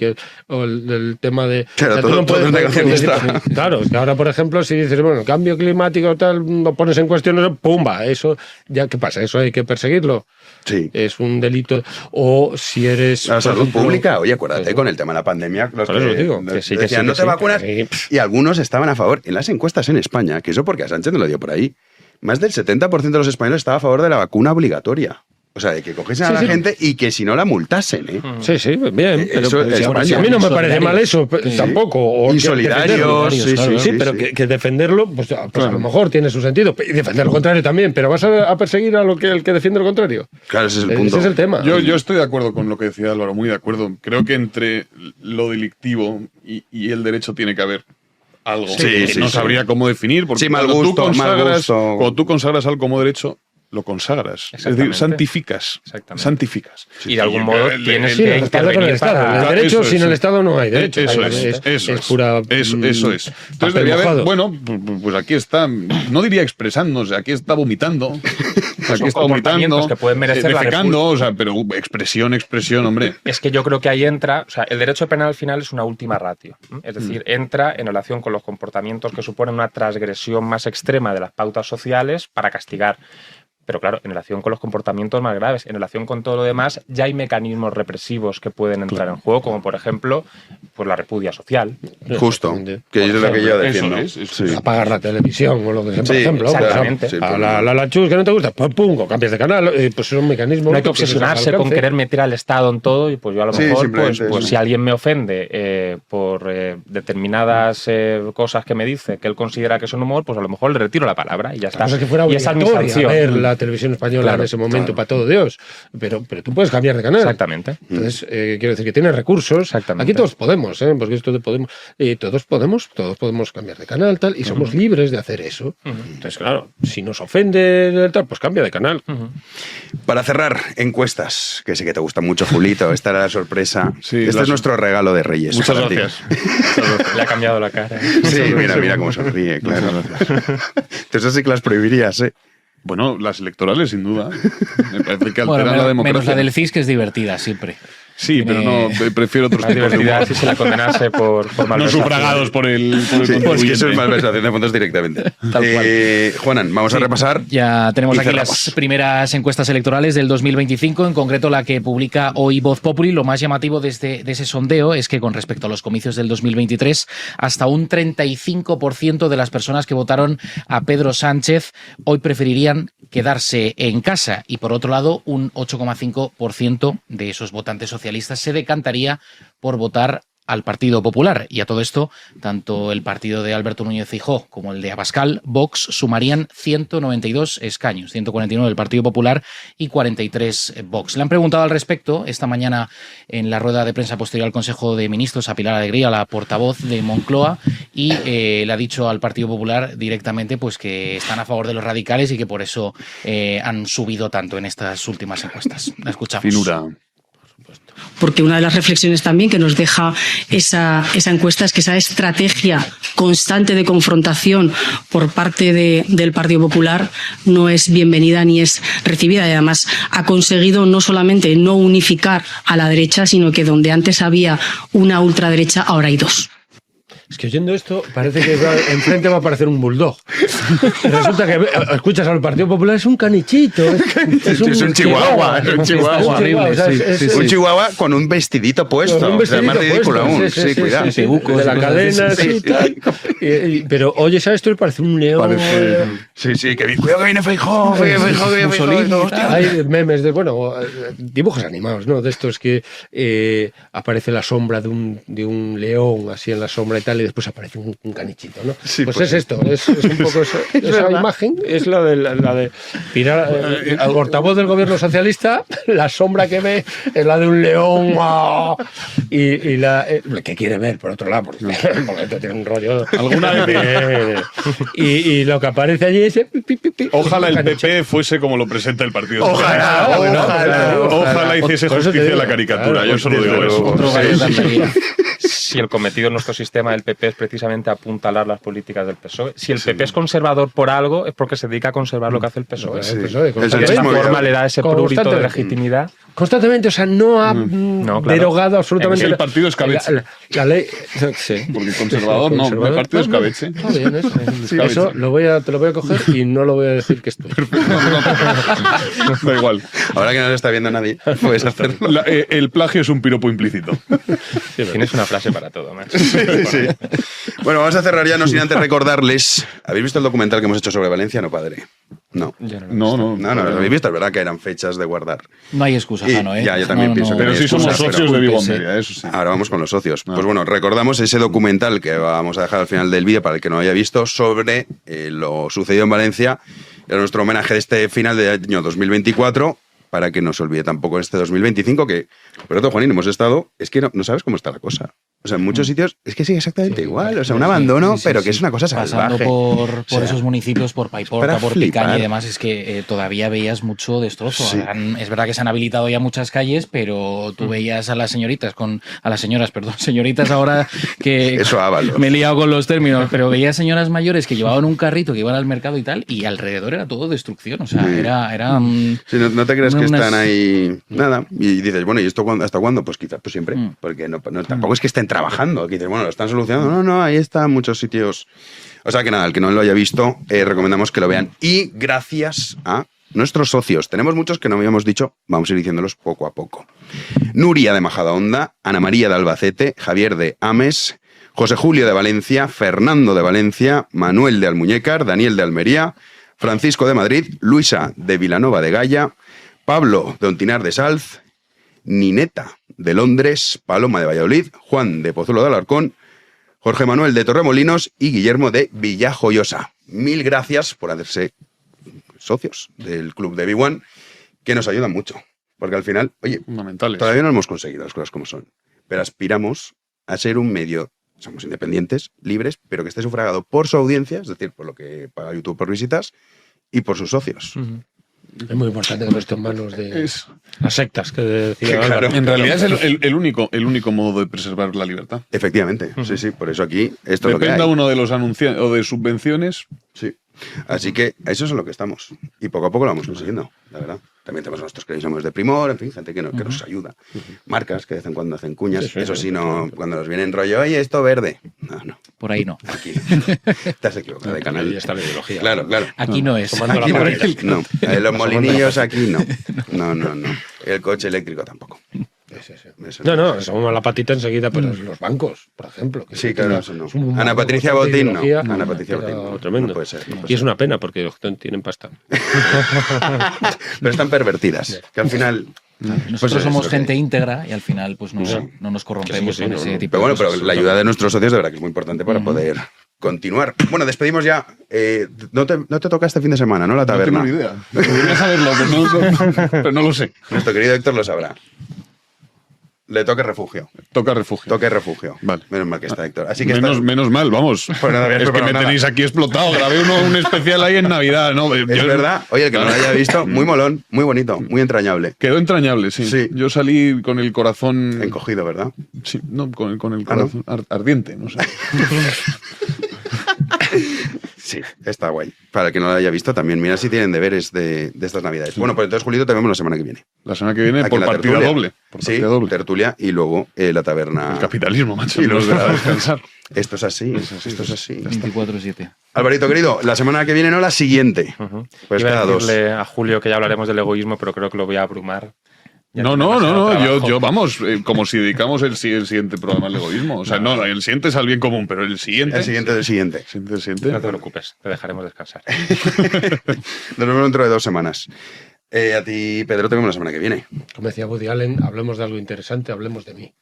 o el tema de... Claro, tú todo- todo es decir- negacionista. Claro, que ahora, por ejemplo, si dices, bueno, cambio climático, tal, lo pones en cuestión, ¡pumba! Eso, ya, ¿qué pasa? Eso hay que perseguirlo. Sí. Es un delito. O si eres... La por salud ejemplo, pública, oye, acuérdate con el tema de la pandemia, los Por eso que digo, nos que sí, que decían, sí, no que te sí. vacunas, y algunos estaban a favor. En las encuestas en España, que eso porque a Sánchez no lo dio por ahí, más del 70% de los españoles estaba a favor de la vacuna obligatoria. O sea, de que cogiesen a Sí, la sí. gente y que si no la multasen, ¿eh? Sí, sí, bien. Pero, Eso es si España. a mí no me parece Solidarios. mal eso, tampoco. O Y que solidarios, defenderlo. sí, claro, Sí, sí, pero sí. que defenderlo, pues a lo mejor tiene su sentido. Y defender lo contrario también, pero vas a perseguir a el que defiende lo contrario. Claro, ese es el punto. Ese es el tema. Yo estoy de acuerdo con lo que decía Álvaro, muy de acuerdo. Creo que entre lo delictivo y el derecho tiene que haber algo Sí, que sí, no sí. sabría cómo definir. Porque Sí, mal cuando tú gusto, mal consagras- gusto. Cuando tú consagras algo como derecho, lo consagras. Es decir, Exactamente. santificas. Exactamente. Santificas. Y de algún modo tienes Sí, que el Estado con el intervenir Estado. para... El derecho, Eso es, sin el sí. Estado no hay derecho. Eso Vale, es, eso es es. pura. Eso es. Entonces papel debería haber, mojado. bueno, pues aquí está, no diría expresándose, aquí está vomitando. Aquí está comportamientos vomitando, que pueden merecer la defecando, o sea, pero expresión, hombre. Es que yo creo que ahí entra, o sea, el derecho penal al final es una última ratio. Es decir, entra en relación con los comportamientos que suponen una transgresión más extrema de las pautas sociales para castigar. Pero claro, en relación con los comportamientos más graves, en relación con todo lo demás, ya hay mecanismos represivos que pueden entrar en juego, como por ejemplo, pues la repudia social. Justo, Exactamente. que es lo que yo defiendo. Eso es. Sí. Apagar la televisión o lo que sea, por Sí, ejemplo. exactamente. Pues, a la chus que no te gusta, pues pum, cambias de canal. Pues es un mecanismo. No hay que tienes al obsesionarse con alcance. querer meter al Estado en todo y pues yo a lo Sí, mejor, simplemente pues eso. si alguien me ofende por determinadas cosas que me dice que él considera que son humor, pues a lo mejor le retiro la palabra y ya está. O sea, que fuera y esa es mi obligatoria sanción. ver la televisión española Claro, en ese momento claro. para todo Dios. Pero tú puedes cambiar de canal. Exactamente. Entonces, quiero decir que tienes recursos. Exactamente. Aquí todos podemos, porque esto de podemos, todos podemos cambiar de canal, tal, y somos libres de hacer eso. Entonces, claro, si nos ofende, tal, pues cambia de canal. Para cerrar, encuestas, que sé que te gusta mucho, Julito. Esta era la sorpresa. Sí, este las- es nuestro regalo de Reyes. Muchas para ti. gracias. Le ha cambiado la cara. Sí, mira cómo sonríe, claro. Entonces sí que las prohibirías, ¿eh? Bueno, las electorales, sin duda. Me parece que Bueno, alteran la democracia. menos la del CIS, que es divertida siempre. Sí, pero no, prefiero otros Más tipos de divertida humor. si se la condenase por No malversación. sufragados por el Sí, es que contribuyente. eso es malversación de fondos directamente. Tal cual. Juanan, vamos a repasar. Ya tenemos Y aquí cerramos. las primeras encuestas electorales del 2025, en concreto la que publica hoy Voz Populi. Lo más llamativo de ese sondeo es que con respecto a los comicios del 2023, hasta un 35% de las personas que votaron a Pedro Sánchez hoy preferirían quedarse en casa, y por otro lado un 8,5% de esos votantes socialistas se decantaría por votar al Partido Popular. Y a todo esto, tanto el partido de Alberto Núñez Feijóo como el de Abascal, Vox, sumarían 192 escaños, 149 del Partido Popular y 43 Vox. Le han preguntado al respecto esta mañana en la rueda de prensa posterior al Consejo de Ministros a Pilar Alegría, la portavoz de Moncloa, y le ha dicho al Partido Popular directamente pues que están a favor de los radicales y que por eso han subido tanto en estas últimas encuestas. La escuchamos. Finura. Porque una de las reflexiones también que nos deja esa encuesta es que esa estrategia constante de confrontación por parte del Partido Popular no es bienvenida ni es recibida, y además ha conseguido no solamente no unificar a la derecha, sino que donde antes había una ultraderecha, ahora hay dos. Es que oyendo esto, parece que enfrente va a aparecer un bulldog. Resulta que escuchas al Partido Popular, es un canichito. Es un chihuahua, es un chihuahua. o sea, es Un chihuahua con un vestidito puesto. Con un o sea, más vestidito ridículo puesto, aún. Sí, cuidado. de la cadena, sí, tal. Pero oyes a esto y parece un león. Sí, cuidado que viene Feijóo, que viene Feijóo. Hostia. Hay memes de, dibujos animados, ¿no? De estos que aparece la sombra de un león así en la sombra y tal, y después aparece un canichito, ¿no? Sí, pues pues es esto, es un poco esa imagen, es la de tirar el portavoz del gobierno socialista, la sombra que ve es la de un león y la que quiere ver por otro lado, porque esto tiene un rollo Alguna vez. y lo que aparece allí es Ojalá el PP fuese como lo presenta el Partido Ojalá, Socialista. Ojalá hiciese Por eso te justicia a digo, la caricatura, claro, yo solo digo eso. Otro gallo de Almería. Si el cometido en nuestro sistema del PP es precisamente apuntalar las políticas del PSOE, si el PP es conservador por algo, es porque se dedica a conservar lo que hace el PSOE. El PSOE, De esta forma le da ese prurito de legitimidad. Constantemente, o sea, no ha No, claro. derogado absolutamente El partido escabeche. la ley. Sí. Porque conservador no, el partido escabeche. Está bien, eso. Escabeche. Eso te lo voy a coger y no lo voy a decir que estoy. Da igual. Ahora que no lo está viendo nadie, puedes hacerlo. El plagio es un piropo implícito. Tienes una frase para todo, macho. Sí. Bueno, vamos a cerrar ya, no sin antes recordarles. ¿Habéis visto el documental que hemos hecho sobre Valencia? No, padre. No. Yo no lo he visto. No, lo habéis visto, es verdad que eran fechas de guardar. No hay excusa, Y Jano, ¿eh? ya, yo también pienso que Pero no hay sí somos excusas, socios pero- de Vigo Sí. Media, eso sí. Ahora vamos con los socios. Pues bueno, recordamos ese documental que vamos a dejar al final del vídeo para el que no lo haya visto sobre lo sucedido en Valencia. Era nuestro homenaje de este final de año 2024 para que no se olvide tampoco este 2025 que, por otro, Juanín, hemos estado, es que no sabes cómo está la cosa. O sea, en muchos sitios es que sigue exactamente igual. O sea, un abandono, pero que es una cosa salvaje. Pasando por O sea, esos municipios, por Paiporta, para por flipar. Picaña y demás, es que todavía veías mucho destrozo. Sí. Es verdad que se han habilitado ya muchas calles, pero tú veías a las señoritas, señoritas ahora que Eso, Ábalos. me he liado con los términos, pero veías señoras mayores que llevaban un carrito, que iban al mercado y tal, y alrededor era todo destrucción. O sea, Sí. era Sí, no te crees que unas- están ahí nada y dices, bueno, ¿y esto hasta cuándo? Pues quizás pues siempre, porque tampoco es que estén trabajando, que dices, bueno, lo están solucionando, no, ahí está en muchos sitios. O sea que nada, el que no lo haya visto, recomendamos que lo vean. Y gracias a nuestros socios, tenemos muchos que no habíamos dicho, vamos a ir diciéndolos poco a poco. Nuria de Majadahonda, Ana María de Albacete, Javier de Ames, José Julio de Valencia, Fernando de Valencia, Manuel de Almuñécar, Daniel de Almería, Francisco de Madrid, Luisa de Vilanova de Gaya, Pablo de Ontinar de Salz, Nineta de Londres, Paloma de Valladolid, Juan de Pozuelo de Alarcón, Jorge Manuel de Torremolinos y Guillermo de Villajoyosa. Mil gracias por hacerse socios del club de B1, que nos ayudan mucho. Porque al final, oye, Fundamentales. todavía no hemos conseguido las cosas como son, pero aspiramos a ser un medio, somos independientes, libres, pero que esté sufragado por su audiencia, es decir, por lo que paga YouTube por visitas, y por sus socios. Es muy importante que no esté en manos de Es- las sectas que decía Claro. Álvaro. En realidad es el único modo de preservar la libertad. Efectivamente, sí, por eso aquí esto es lo que Dependa hay. uno de los anunciantes o de subvenciones. Sí. Así que eso es en lo que estamos. Y poco a poco lo vamos consiguiendo, la verdad. También tenemos nuestros que somos de Primor, en fin, gente que nos ayuda. Marcas que de vez en cuando hacen cuñas. Eso sí, no, cuando nos vienen rollo, oye, esto verde. No, por ahí no. aquí. Te has equivocado de canal. Ahí está la ideología. Claro. Aquí no es. Tomando Aquí la no, pared. no. Los molinillos aquí no. No. El coche eléctrico tampoco. Eso No, somos la patita enseguida, pero los bancos, por ejemplo. que Sí, claro, tienen- eso no. es un Ana Patricia bastante Botín no. ideología, Ana Patricia pero Botín no. tremendo. No puede ser. Y es una pena porque los que tienen pasta. Pero están pervertidas. Que al final. Nosotros pues somos eso, gente que- íntegra y al final pues no nos corrompemos Sí, con no, ese no. tipo Pero de bueno, cosas. pero la ayuda de nuestros socios de verdad que es muy importante para poder continuar. Bueno, despedimos ya. No te toca este fin de semana, ¿no? La taberna. No tengo ni idea. Debería saberlo, pero no lo sé. Nuestro querido Héctor lo sabrá. Le toque refugio. Toca refugio. Toque refugio. Vale. Menos mal que está Héctor. Así que Menos mal, vamos. Pues nada, habías es que preparado me nada. tenéis aquí explotado. Grabé un especial ahí en Navidad, ¿no? es verdad. Oye, el que no lo haya visto, muy molón, muy bonito, muy entrañable. Quedó entrañable, sí. Sí. Yo salí con el corazón. Encogido, ¿verdad? Sí, no, con el Ah, ¿no? corazón ardiente, no sé. Sí, está guay. Para el que no lo haya visto, también mira si tienen deberes de estas Navidades. Bueno, pues entonces, Julito, te vemos la semana que viene. La semana que viene Aquí por en la partida tertulia. doble. Por Sí, partida doble. tertulia y luego la taberna. El capitalismo, macho. Y no los nos deja grados. descansar. Esto es así, esto es así. 24/7. Alvarito, querido, la semana que viene no la siguiente. Pues Iba cada a dos. decirle a Julio que ya hablaremos del egoísmo, pero creo que lo voy a abrumar. Ya No, tiene no, demasiado trabajo. yo vamos, como si dedicamos el siguiente programa al egoísmo. O sea, no, el siguiente es al bien común, pero el siguiente. El siguiente del siguiente. No te preocupes, te dejaremos descansar. Nos vemos dentro de 2 semanas. A ti, Pedro, te vemos la semana que viene. Como decía Woody Allen, hablemos de algo interesante, hablemos de mí.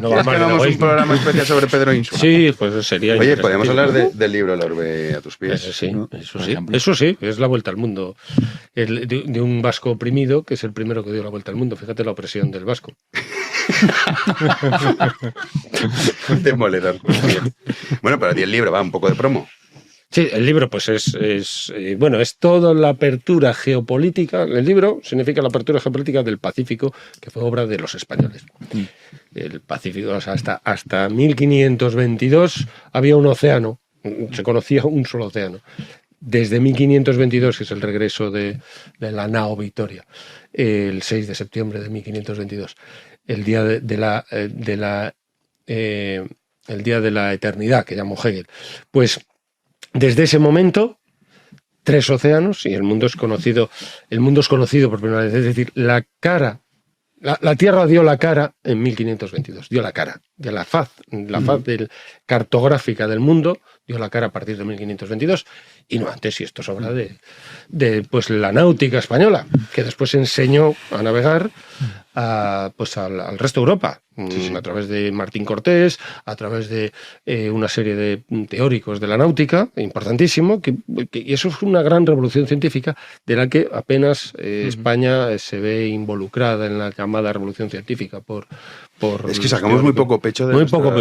No va más hagamos un programa especial sobre Pedro Insua. Sí, pues sería. Oye, podemos hablar del libro El orbe a tus pies. Sí, ¿no? eso sí, es la vuelta al mundo. De un vasco oprimido, que es el primero que dio la vuelta al mundo. Fíjate la opresión del vasco. Demoledor. Bueno, pero a ti el libro va un poco de promo. Sí, el libro pues es toda la apertura geopolítica. El libro significa la apertura geopolítica del Pacífico, que fue obra de los españoles. El Pacífico, o sea, hasta 1522 había un océano, se conocía un solo océano. Desde 1522, que es el regreso de la nao Victoria, el 6 de septiembre de 1522, el día el día de la eternidad, que llamó Hegel, pues desde ese momento, 3 océanos y el mundo es conocido por primera vez. Es decir, la Tierra dio la cara en 1522, dio la cara, de la faz cartográfica del mundo, dio la cara a partir de 1522 y no antes, y esto es obra de pues la náutica española, que después enseñó a navegar al resto de Europa, a través de Martín Cortés, a través de una serie de teóricos de la náutica, importantísimo, y eso es una gran revolución científica de la que apenas España se ve involucrada en la llamada revolución científica es que sacamos muy poco pecho de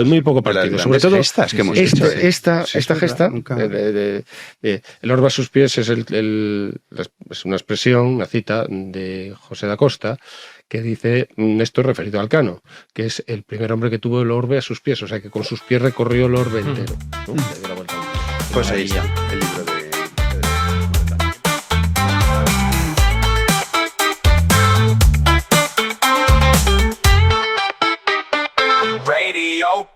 muy poco partido, sobre todo gestas que hemos hecho. Esta gesta el orbe a sus pies es una expresión, una cita de José da Costa, que dice esto referido al Cano, que es el primer hombre que tuvo el orbe a sus pies, o sea que con sus pies recorrió el orbe entero, ¿no? Le dio la vuelta. Pues ahí está el libro de Radio